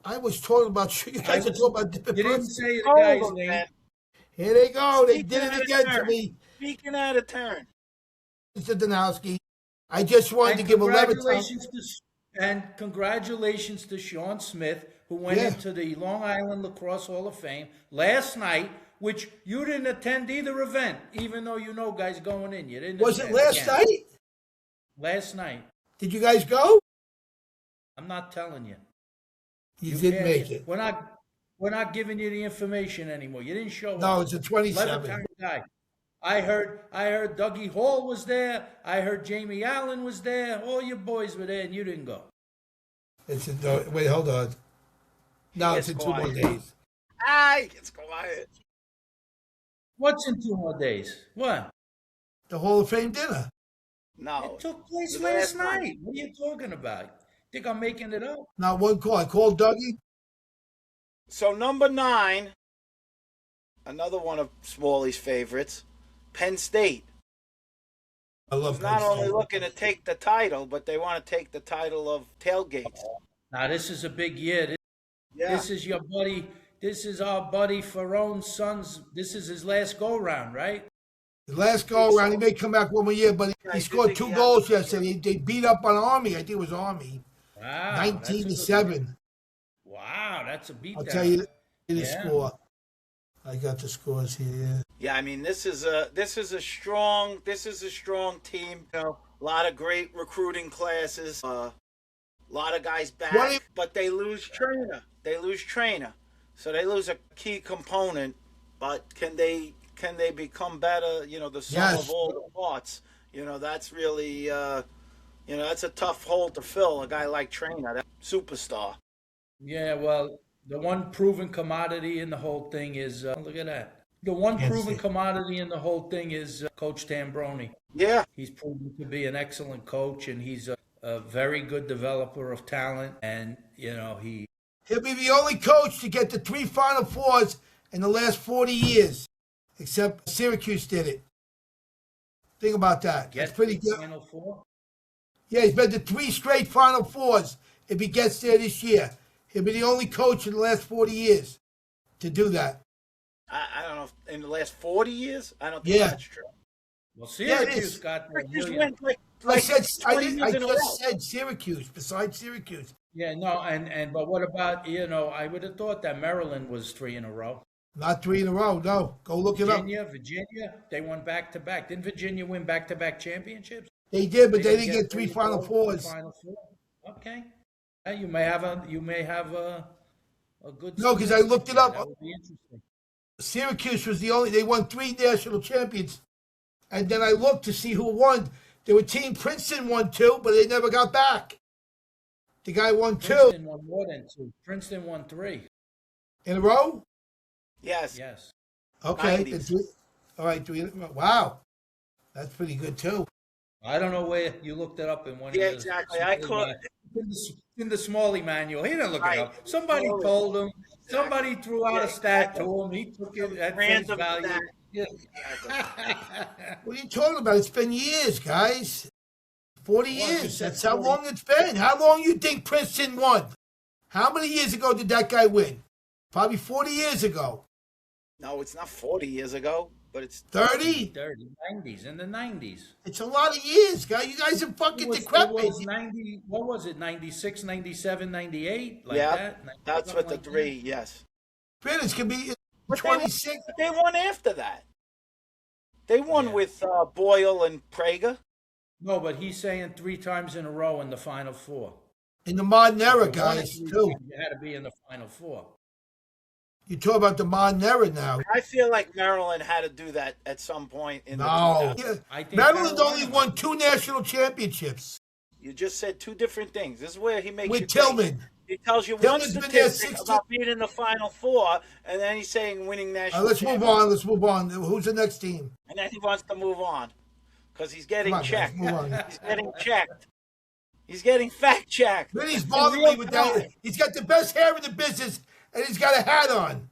I was talking about you guys are talking about different You didn't persons. say the guy's name. Man. Here they go. They Speaking did out it of again to turn. me. Speaking out of turn. Mr. Danowski. I just wanted to give a congratulations to Sean Smith, who went Yeah. into the Long Island Lacrosse Hall of Fame last night, which you didn't attend either event, even though you know guys going in. You didn't. Was it attend last again. night? Last night. Did you guys go? I'm not telling you. You didn't make it. We're not giving you the information anymore. You didn't show up. No, it's a 27. 11-time guy. I heard Dougie Hall was there. I heard Jamie Allen was there. All your boys were there, and you didn't go. Wait, hold on. No, it's in 2 more days. It's quiet. What's in 2 more days? What? The Hall of Fame dinner. No. It took place The last last night. night. What are you talking about? Think I'm making it up? Not one call. I called Dougie. So number 9, another one of Smalley's favorites, Penn State. I love Who's not Penn only State. looking to take the title, but they want to take the title of tailgates. Now, this is a big year. Yeah. This is your buddy. This is our buddy Ferrone's son's. This is his last go-round, right? The last go around, he may come back one more year, but he scored 2 goals yesterday. They beat up on Army. I think it was Army. Wow. 19-7. Wow, that's a beatdown. I'll tell you the Yeah. score. I got the scores here. Yeah, I mean this is a strong team. You know, a lot of great recruiting classes. A lot of guys back, but they lose trainer. So they lose a key component. But can they become better? You know, the sum of all the parts. You know, that's really that's a tough hole to fill. A guy like Trainer, that superstar. Yeah, well, the one proven commodity in the whole thing is look at that. The one proven commodity in the whole thing is Coach Tambroni. Yeah. He's proven to be an excellent coach, and he's a very good developer of talent. And he'll be the only coach to get the 3 Final Fours in the last 40 years, except Syracuse did it. Think about that. That's pretty good. Final Four? Yeah, he's been to 3 straight Final Fours. If he gets there this year, he'll be the only coach in the last 40 years to do that. I don't know if in the last 40 years. I don't think that's true. Well, Syracuse got there. I just said Syracuse. Besides Syracuse. Yeah, no, but what about I would have thought that Maryland was 3 in a row. Not 3 in a row. No, go look it up. Virginia, they won back-to-back. Didn't Virginia win back-to-back championships? They did, but they didn't get 3 Final Fours. Okay, you may have a good. No, because I looked it up. That would be interesting. Syracuse was they won 3 national champions, and then I looked to see who won. There were Team Princeton won 2, but they never got back. The guy won 2. Princeton won more than 2. Princeton won 3 in a row. Yes. Okay. All right. 3. Wow, that's pretty good too. I don't know where you looked it up in one. Yeah, exactly. I could in the Smalley manual. He didn't look it up. Somebody told him. Somebody threw out a stat to him. He took it at face value. Yeah. What are you talking about? It's been years, guys. 40 years. That's how long it's been. How long you think Princeton won? How many years ago did that guy win? Probably 40 years ago. No, it's not 40 years ago, but it's 30? 90s, in the 90s. It's a lot of years, guys. You guys are fucking decrepit. It was 90, what was it, 96, 97, 98? Like that? That's what the 3, yes. British could be 26. They won after that. They won with Boyle and Prager. No, but he's saying 3 times in a row in the Final Four. In the modern era, guys, too. You had to be in the Final Four. You talk about the modern era now. I feel like Maryland had to do that at some point in the 2000s. Maryland only won 2 national championships. You just said 2 different things. This is where he makes with Tillman. He tells you one statistic about being in the Final Four, and then he's saying winning national championships. Let's move on. Who's the next team? And then he wants to move on because he's getting checked. He's getting checked. He's getting fact-checked. Then he's bothering me with that. He's got the best hair in the business, and he's got a hat on.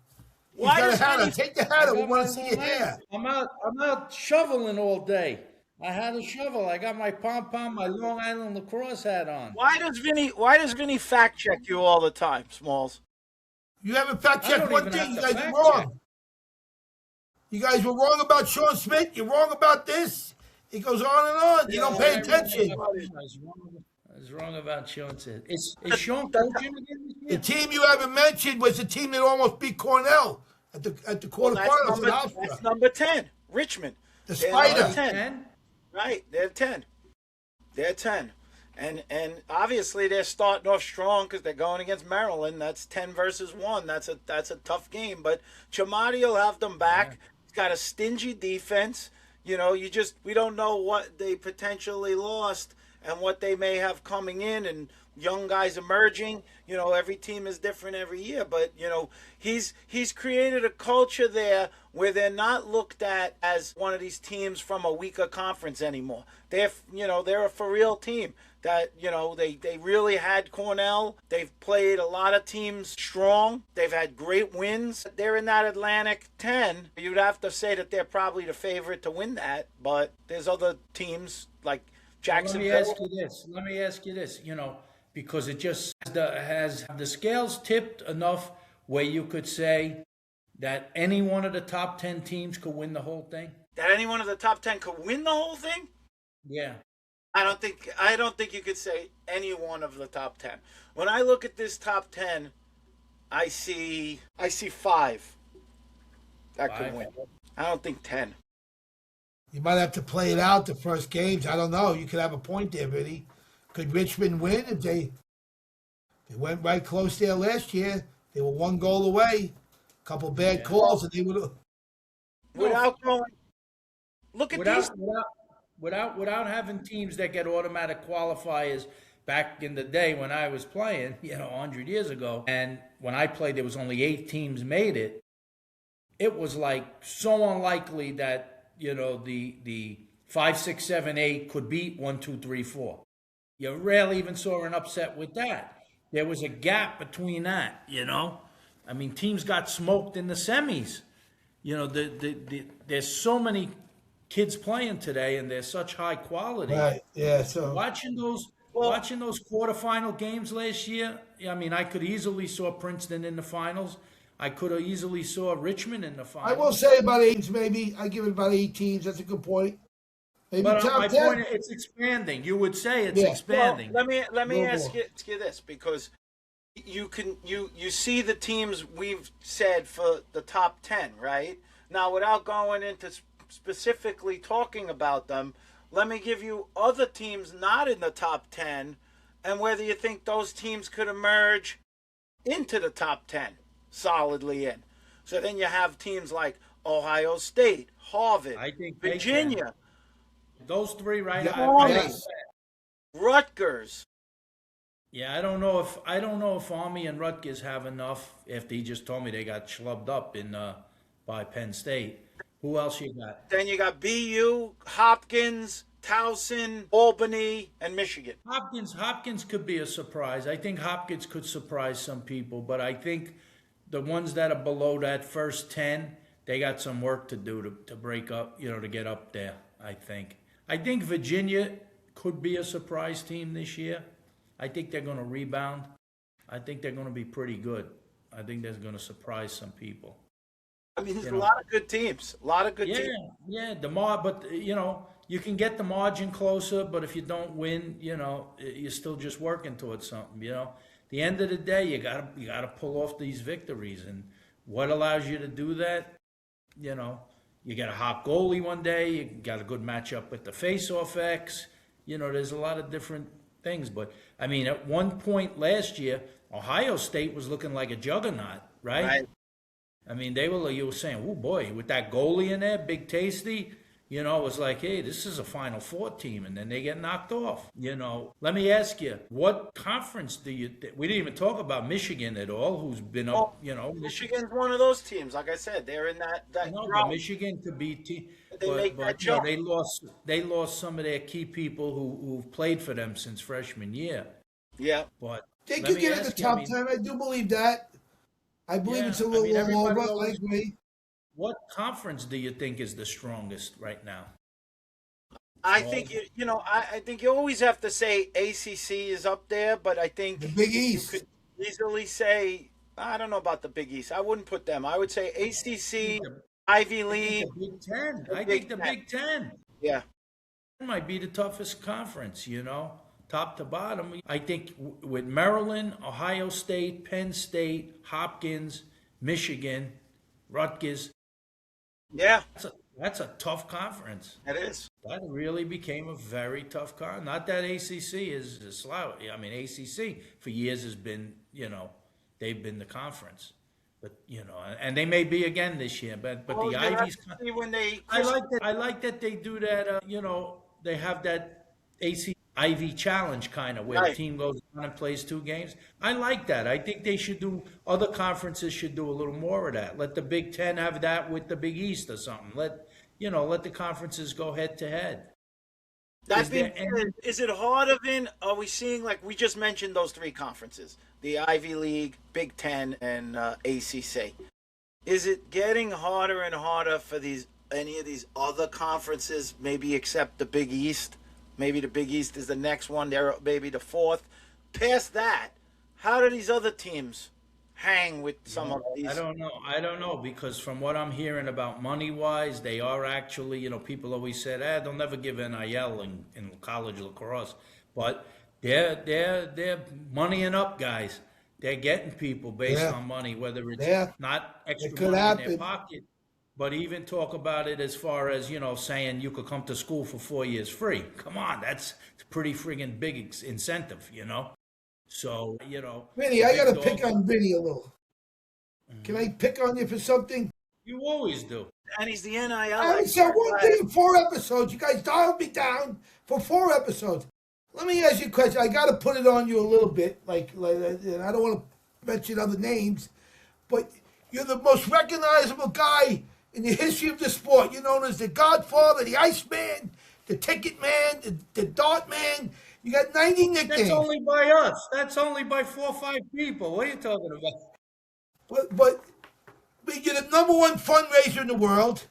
He's Why got a does hat on. Vinny? Take the I hat off. We got want my to see Long your Island. hair. I'm out shoveling all day. I had a shovel. I got my pom-pom, my Long Island lacrosse hat on. Why does Vinny fact check you all the time, Smalls? You haven't fact I checked don't one even thing. have You to guys are fact check. wrong. You guys were wrong about Sean Smith. You're wrong about this. It goes on and on. You don't pay attention. I was wrong about Sean said. Is Sean coaching again this The year? team you haven't mentioned was the team that almost beat Cornell at the Well, quarterfinals in that's Hofstra. number 10, Richmond. The They're Spider. number 10. 10? Right, they're 10. They're 10. And obviously they're starting off strong because they're going against Maryland. That's 10 versus 1. That's a tough game. But Chamati will have them back. Yeah. He's got a stingy defense. You know, we don't know what they potentially lost and what they may have coming in, and young guys emerging. You know, every team is different every year, but you know, he's created a culture there where they're not looked at as one of these teams from a weaker conference anymore. They're a for real team that, you know, they really had Cornell. They've played a lot of teams strong. They've had great wins. They're in that Atlantic 10. You'd have to say that they're probably the favorite to win that, but there's other teams like Jacksonville. Let me ask you this. You know, because it just has the scales tipped enough where you could say that any one of the top 10 teams could win the whole thing? That any one of the top 10 could win the whole thing? Yeah. I don't think you could say any one of the top 10. When I look at this top 10, I see 5 that could win. I don't think 10. You might have to play it out the first games. I don't know. You could have a point there, Vinny. Could Richmond win if they went right close there last year? They were 1 goal away. A couple bad calls, and they would have. Without going, look at these. Without having teams that get automatic qualifiers. Back in the day when I was playing, 100 years ago, and when I played, there was only 8 teams made it. It was like so unlikely that the 5, 6, 7, 8 could beat 1, 2, 3, 4. You rarely even saw an upset with that. There was a gap between that. I mean, teams got smoked in the semis. There's so many kids playing today, and they're such high quality. Right. Yeah. So Watching those quarterfinal games last year, I mean, I could easily saw Princeton in the finals. I could have easily saw Richmond in the finals. I will say about 8, maybe. I give it about 8 teams. That's a good point. Maybe but top my 10. point, it's expanding. You would say it's expanding. Well, let me ask you this, because you see the teams we've said for the top 10, right? Now, without going into specifically talking about them, let me give you other teams not in the top 10 and whether you think those teams could emerge into the top 10 solidly in. So then you have teams like Ohio State, Harvard, I think Virginia. Those 3 right Army, Rutgers. Yeah, I don't know if Army and Rutgers have enough. If he just told me they got schlubbed up by Penn State. Who else you got? Then you got BU, Hopkins, Towson, Albany, and Michigan. Hopkins could be a surprise. I think Hopkins could surprise some people, but I think the ones that are below that first 10, they got some work to do to break up, to get up there, I think. I think Virginia could be a surprise team this year. I think they're going to rebound. I think they're going to be pretty good. I think they're going to surprise some people. I mean, there's a lot of good teams. A lot of good teams. Yeah. But you can get the margin closer, but if you don't win, you're still just working towards something. The end of the day, you gotta pull off these victories, and what allows you to do that? You got a hot goalie one day. You got a good matchup with the face-off X. There's a lot of different things. But, I mean, at one point last year, Ohio State was looking like a juggernaut, right? I mean, you were saying, oh, boy, with that goalie in there, Big Tasty, it was like, hey, this is a Final Four team, and then they get knocked off. Let me ask you, what conference we didn't even talk about Michigan at all, who's been up, Michigan's one of those teams. Like I said, they're in that but Michigan could be they lost some of their key people who've played for them since freshman year. Yeah. But they could get in the top 10. I do believe that. I believe Yeah, it's a I mean, little everybody over. I always. agree. What conference do you think is the strongest right now? I All think I think you always have to say ACC is up there, but I The think Big you East. could easily say I don't know about the Big East. I wouldn't put them. I would say I think ACC, the Ivy I think the League, Big Ten. the I Big think the Ten. Big Ten Yeah, might be the toughest conference. Top to bottom. I think with Maryland, Ohio State, Penn State, Hopkins, Michigan, Rutgers. yeah, That's a tough conference. it is. That really became a very tough con. Not that ACC is a slouch. I mean, ACC for years has been, they've been the conference, but and they may be again this year. But Well, the you have Ivies. to see when they. I like that they do that. They have that AC Ivy Challenge kind of where the Right. team goes down and plays 2 games. I like that. I think they should do. Other conferences should do a little more of that. Let the Big Ten have that with the Big East or something. Let the conferences go head to head. That Is being there any? said, is it harder than are we seeing like we just mentioned those three conferences, the Ivy League, Big Ten, and ACC? Is it getting harder and harder for any of these other conferences? Maybe except the Big East. Maybe the Big East is the next one. They're maybe the fourth. Past that, how do these other teams hang with some of these? I don't know because from what I'm hearing about money wise, they are actually, people always said, they'll never give NIL in college lacrosse, but they're moneying up guys. They're getting people based Yeah. on money, whether it's Yeah. not extra It could money in their happen. pocket, but even talk about it as far as saying you could come to school for 4 years free. Come on, that's a pretty friggin' big incentive. So Vinny, the I big got to pick dogs. on Vinny a little. Can I pick on you for something? You always do. And he's the NIL. I only said one thing in 4 episodes. You guys dialed me down for 4 episodes. Let me ask you a question. I got to put it on you a little bit. And I don't want to mention other names, but you're the most recognizable guy in the history of the sport. You're known as the Godfather, the Iceman, the Ticket Man, the Dart Man. You got 90 nicknames. That's only by us. That's only by 4 or 5 people. What are you talking about? But you're the number one fundraiser in the world.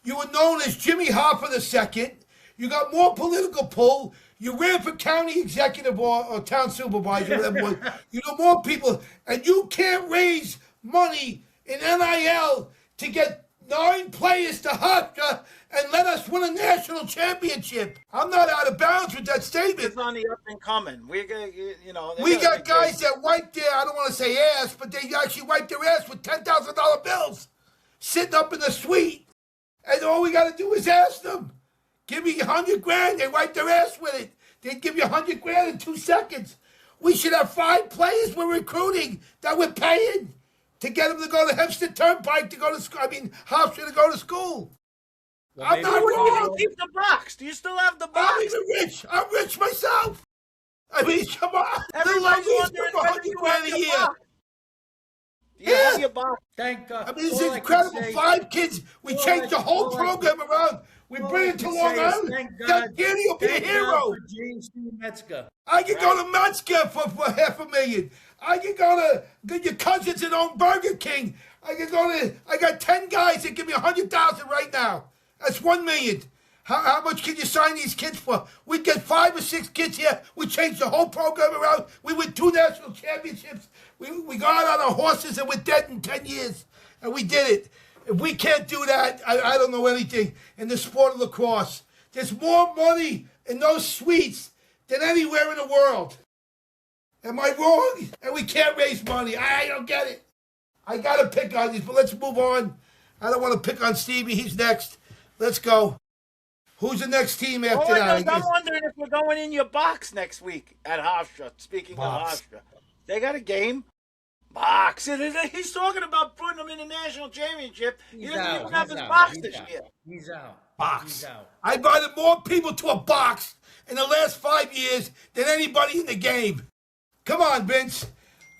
You were known as Jimmy Hoffa II. You got more political pull. You ran for county executive or town supervisor, whatever it was. You know more people. And you can't raise money in NIL to get 9 players to Hofstra and let us win a national championship. I'm not out of bounds with that statement. It's on the up and coming. We're gonna, We got guys that wipe their, I don't want to say ass, but they actually wipe their ass with $10,000 bills sitting up in the suite. And all we got to do is ask them. Give me 100 grand. They wipe their ass with it. They give you 100 grand in 2 seconds. We should have 5 players we're recruiting that we're paying to get them to go to Hempstead Turnpike to go to school. Hofstra to go to school. Well, I'm maybe not Where do you wrong. keep the box? Do you still have the I'm box? even rich. I'm rich myself. Come on. The Everybody's Luggies wondering give whether 100 you grand have a your year. box. Do you have your box? Thank God. I mean, it's All I can incredible. say- 5 kids. We all changed I- the whole all I- program around. We all bring I it to can Long say is Island. Thank That God. Danny will be a Thank hero. God for James C. Metzger. I can go to Metzger for $500,000. I can go to your cousins that own Burger King. I got 10 guys that give me 100,000 right now. That's 1 million. How much can you sign these kids for? We get 5 or 6 kids here. We changed the whole program around. We win 2 national championships. We got out on our horses and we're dead in 10 years. And we did it. If we can't do that, I don't know anything in the sport of lacrosse. There's more money in those suites than anywhere in the world. Am I wrong? And we can't raise money. I don't get it. I got to pick on these, but let's move on. I don't want to pick on Stevie. He's next. Let's go. Who's the next team after that? I'm wondering if we're going in your box next week at Hofstra. Speaking Box. of Hofstra, they got a game. Box. He's talking about putting them in the national championship. He doesn't even have his box this year. He's out. Box. He's out. I invited more people to a box in the last 5 years than anybody in the game. Come on, Vince.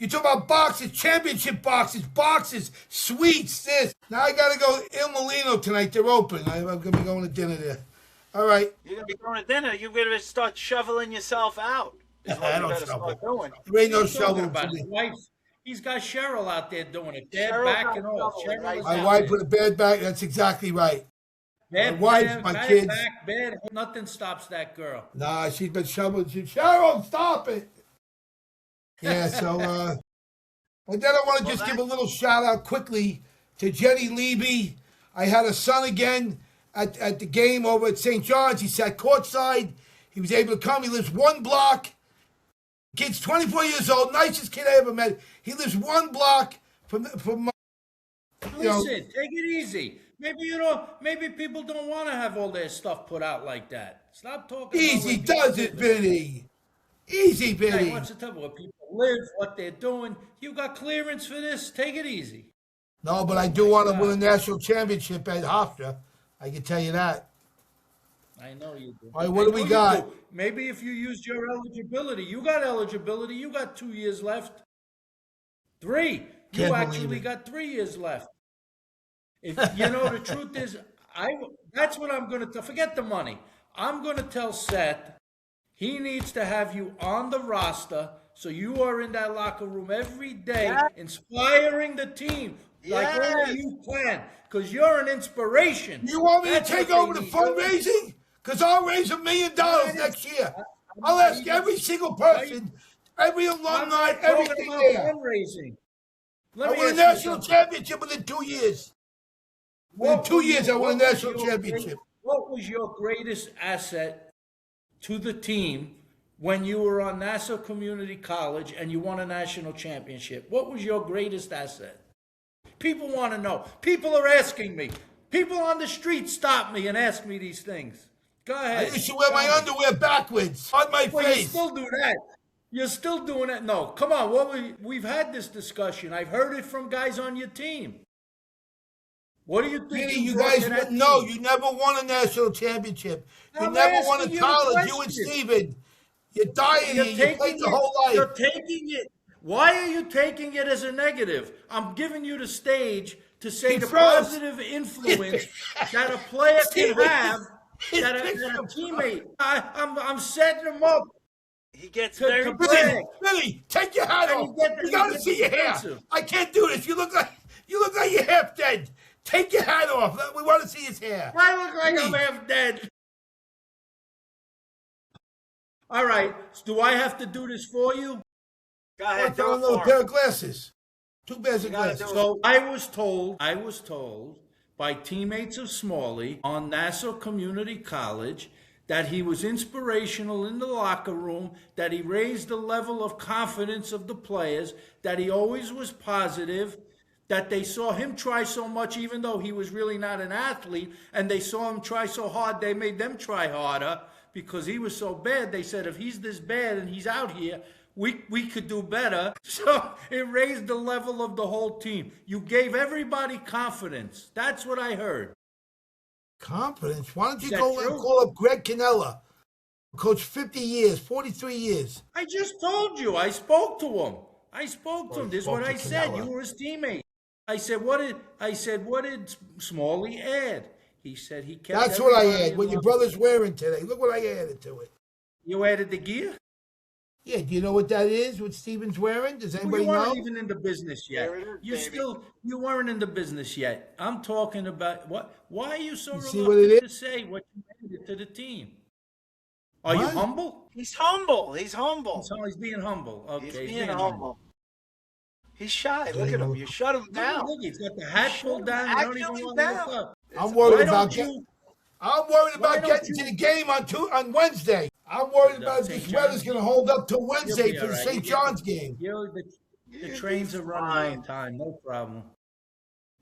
You talk about boxes, championship boxes, suites, this. Now I got to go Il Molino tonight. They're open. I'm going to be going to dinner there. All right. You're gonna be going to dinner. You're gonna start shoveling yourself out. Is what I you don't better shovel. start doing. There ain't no What are you talking shovel about? for me. He's got Cheryl out there doing it. Bad Cheryl back got and all. trouble, Cheryl right? is My out wife there. with a bad back. That's exactly right. Bad, my wife, bad, my bad kids. back, bad. Nothing stops that girl. Nah, she's been shoveling. Cheryl, stop it. Yeah, so, and then I want to just give a little shout out quickly to Jenny Levy. I had a son again at the game over at St. John's. He sat courtside. He was able to come. He lives one block. Kid's 24 years old, nicest kid I ever met. He lives one block from Listen, take it easy. Maybe people don't want to have all their stuff put out like that. Stop talking. Easy about does it, Vinny. Easy, Vinny. Hey, what's the trouble? Where people live, what they're doing. You got clearance for this. Take it easy. No, but I do want to win a national championship at Hofstra. I can tell you that. I know you do. All right, what do we got? Maybe if you used your eligibility, you got eligibility. You got 2 years left. 3. You actually got 3 years left. If you know the truth is, that's what I'm going to forget the money. I'm going to tell Seth he needs to have you on the roster so you are in that locker room every day, inspiring the team like only you can, because you're an inspiration. You want me to take over the fundraising? Because I'll raise $1 million next year. I'll ask every single person, every alumni, everything there. Fundraising. I win a national championship within 2 years. Within 2 years, I won a national championship. What was your greatest asset to the team when you were on Nassau Community College and you won a national championship? What was your greatest asset? People want to know. People are asking me. People on the street stop me and ask me these things. Go ahead. I used to wear my underwear backwards on my face. You still do that. You're still doing it. No, come on. We've had this discussion. I've heard it from guys on your team. What do you think? You guys wouldn't know. You never won a national championship. You never won a college. You and Steven. You're dying here. You played the whole life. You're taking it. Why are you taking it as a negative? I'm giving you the stage to say the positive influence that a player can have, that a teammate. I'm setting him up. He gets very Billy, take your hat off. You gotta see your hair. I can't do this. You look like you're half dead. Take your hat off. We want to see his hair. I look like I'm half dead. All right. Do I have to do this for you? Go ahead. I found a little pair of glasses. 2 pairs of glasses. So I was told by teammates of Smalley on Nassau Community College that he was inspirational in the locker room, that he raised the level of confidence of the players, that he always was positive, that they saw him try so much even though he was really not an athlete, and they saw him try so hard, they made them try harder because he was so bad. They said, if he's this bad and he's out here, we could do better. So it raised the level of the whole team. You gave everybody confidence. That's what I heard. Confidence? Why don't you go and call up Greg Canella? Coach 50 years, 43 years. I just told you. I spoke to him. This is what I said. You were his teammate. I said, what did Smalley add? He said he kept. That's what I added. What your brother's wearing today. Look what I added to it. You added the gear? Yeah. Do you know what that is? What Steven's wearing? Does anybody know? You weren't even in the business yet. You weren't in the business yet. I'm talking about what? Why are you so reluctant to say what you added to the team? Are you humble? He's humble. He's being humble. Okay, he's being humble. He's shy. Look at him. You shut him down. Look, he's got the hat pulled down. You don't even want to look up. I'm worried about getting to the game on Wednesday. I'm worried about if this weather's going to hold up till Wednesday for the St. John's game. The trains are running on time. No problem.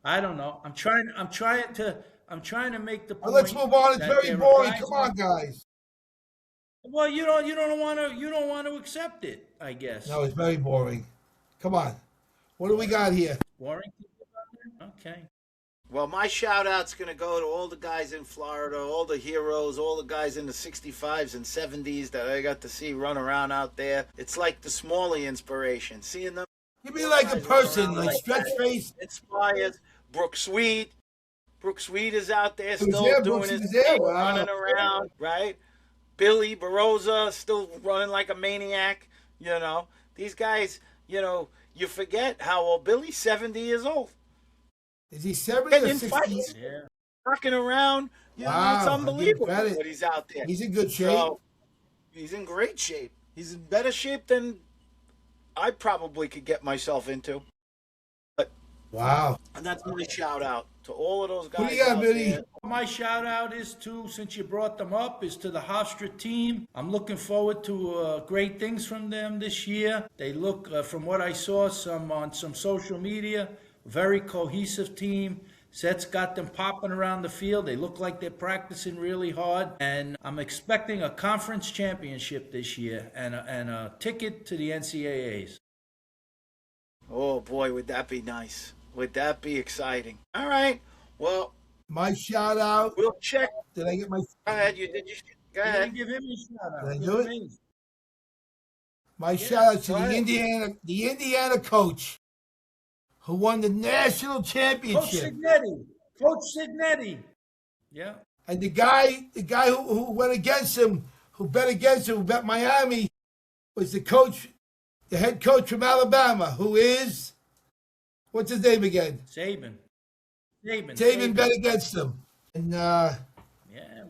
I don't know. I'm trying to make the point. Let's move on. It's very boring. Come on, guys. Well, you don't want to accept it, I guess. No, it's very boring. Come on. What do we got here? Boring? Okay. Well, my shout-out's going to go to all the guys in Florida, all the heroes, all the guys in the 65s and 70s that I got to see run around out there. It's like the Smalley inspiration. Seeing them. You be like a person, like stretch face. Inspires. Brooks Sweet. Brooks Sweet is out there still doing his thing, running around, right? Billy Baroza still running like a maniac, you know. These guys, you know, you forget how old Billy's 70 years old. Is he 70 Getting or in 60? fights, Yeah. knocking around. You know, it's Wow, I give him unbelievable credit. what he's out there. He's in good shape. So he's in great shape. He's in better shape than I probably could get myself into. But Wow. and that's my shout out to all of those guys. Who do you got, out Billy? there. My shout out is to, since you brought them up, is to the Hofstra team. I'm looking forward to great things from them this year. They look, from what I saw on some social media, very cohesive team. Seth's got them popping around the field. They look like they're practicing really hard. And I'm expecting a conference championship this year and a ticket to the NCAAs. Oh boy, would that be nice? Would that be exciting? All right. Well, My shout out. we'll check. Did I get my? Go ahead. You did. You go You ahead. didn't give him a shout out. Did I Give do it? him his. My shout out to go the ahead. Indiana coach who won the national Coach championship. Signetti. Coach Signetti. Yeah. And the guy who went against him, who bet Miami, was the head coach from Alabama, who is, what's his name again? Saban Bet against him. And Yeah,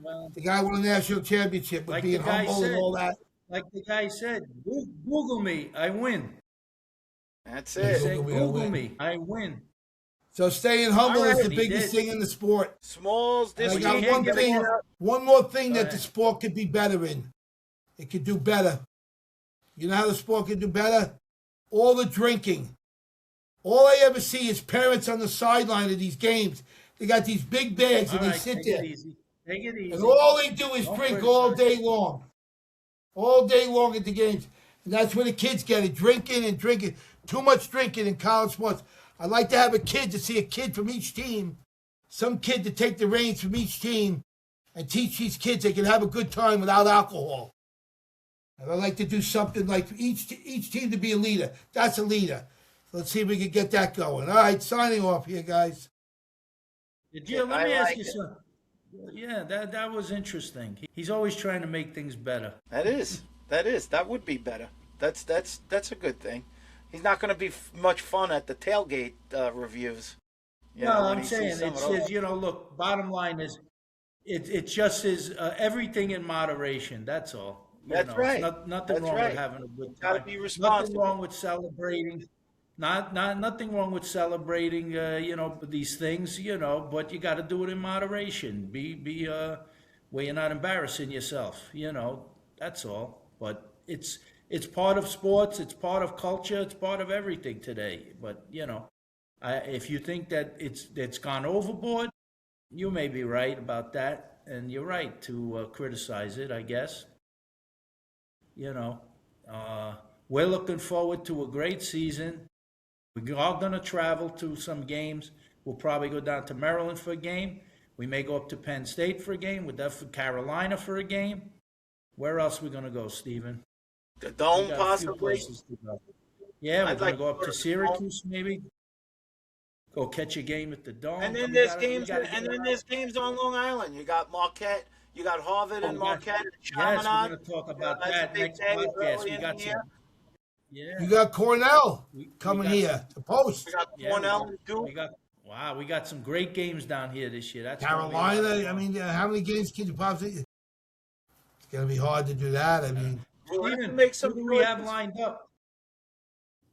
well, the guy won the national championship with like being the guy humble said, and all that. like the guy said, Google me, I win. That's He it. said, Google me, I Google win. me, I win. So staying humble All is right, the he biggest did. thing in the sport. Smalls. And This I got weekend, one gonna thing, get out. one more thing Go that the ahead. sport could be better in. It could do better. You know how the sport could do better? All the drinking. All I ever see is parents on the sideline of these games. They got these big bags All and they right, sit take there. it easy. Take it easy. And all they do is Don't drink all criticize. day long. All day long at the games. And that's where the kids get it, drinking and drinking. Too much drinking in college sports. I'd like to have to see a kid from each team, some kid to take the reins from each team and teach these kids they can have a good time without alcohol. And I'd like to do something like each team to be a leader. That's a leader. Let's see if we can get that going. All right, signing off here, guys. Let me I ask like you it. something. Yeah, that was interesting. He's always trying to make things better. That is. That would be better. That's a good thing. He's not going to be much fun at the tailgate reviews. You No, know, when I'm he sees saying some it of those. says, look, bottom line is, it just is everything in moderation. That's all. That's right. Nothing That's wrong right. with having a good Gotta time. be Nothing responsible. wrong with celebrating. Nothing wrong with celebrating. These things. But you got to do it in moderation. Be where you're not embarrassing yourself. That's all. But it's part of sports. It's part of culture. It's part of everything today. But if you think that it's gone overboard, you may be right about that, and you're right to criticize it, I guess. We're looking forward to a great season. We're all going to travel to some games. We'll probably go down to Maryland for a game. We may go up to Penn State for a game. We're down for Carolina for a game. Where else are we going to go, Stephen? The We Dome, got a few possibly. places to go. Yeah, we're I'd going like to go up to to go to the Syracuse, maybe. Go catch a game at the Dome. And then We there's gotta- we games. gotta And get then around. there's games on Long Island. You got Marquette. You got Harvard and Oh, yes. Marquette. And Yes, we're Chaminade. going to talk about That's a that big next day podcast. early We in got the some. year. You Yeah. got Cornell We coming got here, the Post. We got Yeah, Cornell and Duke. we got some great games down here this year. That's gonna be a lot Carolina. of I fun. mean, how many games can you possibly? It's gonna be hard to do that. I mean, We'll have to Steven, make some who do we have choices. lined up?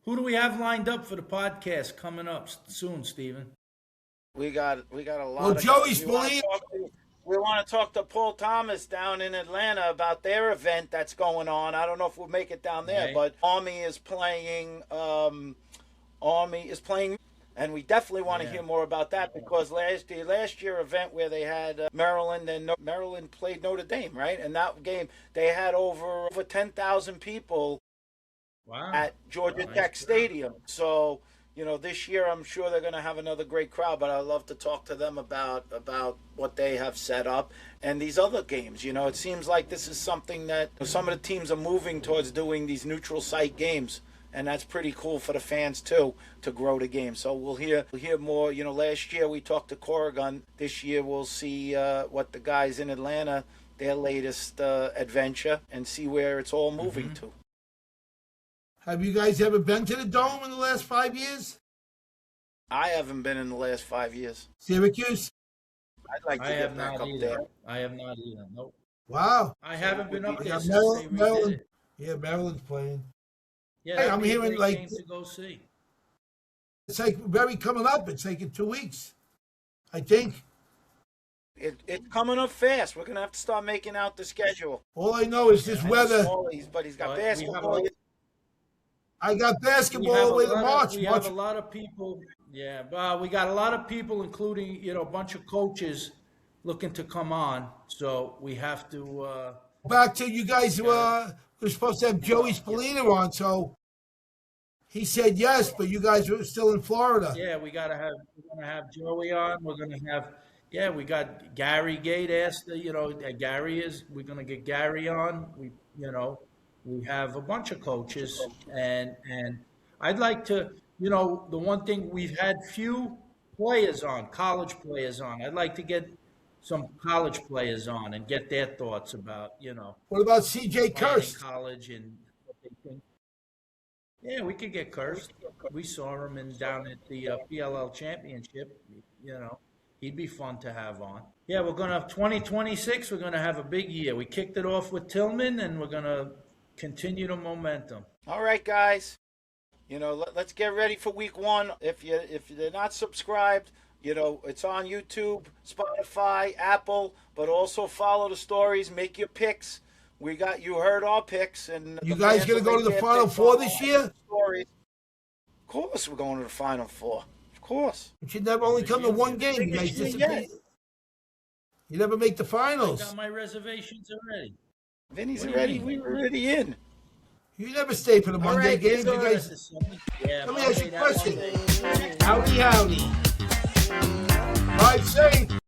Who do we have lined up for the podcast coming up soon, Stephen? We got a lot. Well, of Joey guys. Spallini. We want to talk to Paul Thomas down in Atlanta about their event that's going on. I don't know if we'll make it down there, Right. but Army is playing. And we definitely want to Yeah. hear more about that because the last year event where they had Maryland and Maryland played Notre Dame, right? And that game they had over 10,000 people Wow. at Georgia Nice Tech crowd. Stadium. So, this year I'm sure they're going to have another great crowd, but I'd love to talk to them about what they have set up and these other games. It seems like this is something that some of the teams are moving towards doing these neutral site games. And that's pretty cool for the fans too to grow the game. So we'll hear more. Last year we talked to Corrigan. This year we'll see what the guys in Atlanta, their latest adventure, and see where it's all moving to. Have you guys ever been to the Dome in the last 5 years? I haven't been in the last 5 years. Syracuse? I'd like to I get have back not up either. there. I have not either. Nope. Wow. I haven't been up We there got since they redid Maryland. it. Yeah, Maryland's playing. Yeah, Hey, that'd I'm be a hearing, great like- game to go see. It's like very coming up. It's like in 2 weeks, I think. It's coming up fast. We're gonna have to start making out the schedule. All I know is this I know weather. but he's got We basketball. I got We basketball have all the way to a lot March. of, we have a lot of people. Yeah, we got a lot of people, including a bunch of coaches, looking to come on. So we have to. Back to you guys. We're supposed to have Joey Spallina on, so he said yes, but you guys were still in Florida. Yeah, we're gonna have Joey on. We're gonna have. Yeah, we got Gary Gate asked. Gary is. We're gonna get Gary on. We have a bunch of coaches, and I'd like to. The one thing we've had few players on, college players on. I'd like to get some college players on and get their thoughts about What about CJ playing in Kirst? college and what they think. Yeah, we could get Kirst. We saw him down at the PLL championship. He'd be fun to have on. Yeah, we're gonna 2026. We're gonna have a big year. We kicked it off with Tillman, and we're gonna continue the momentum. All right, guys. Let's get ready for week 1. If you're not subscribed, it's on YouTube, Spotify, Apple, but also follow the stories, make your picks. You heard our picks, and You the guys fans gonna will go to make the their Final picks Four on this our year? Stories. Of course, we're going to the Final Four. Of course. You should never only come to one game. You guys disappear. You never make the I finals. got my reservations already. Vinny's What do you already. mean? We were already in. You never stay for the All Monday right, games. You let's guys. Yeah, Let me ask you a Monday, that question. Monday. Howdy, howdy. Ride safe.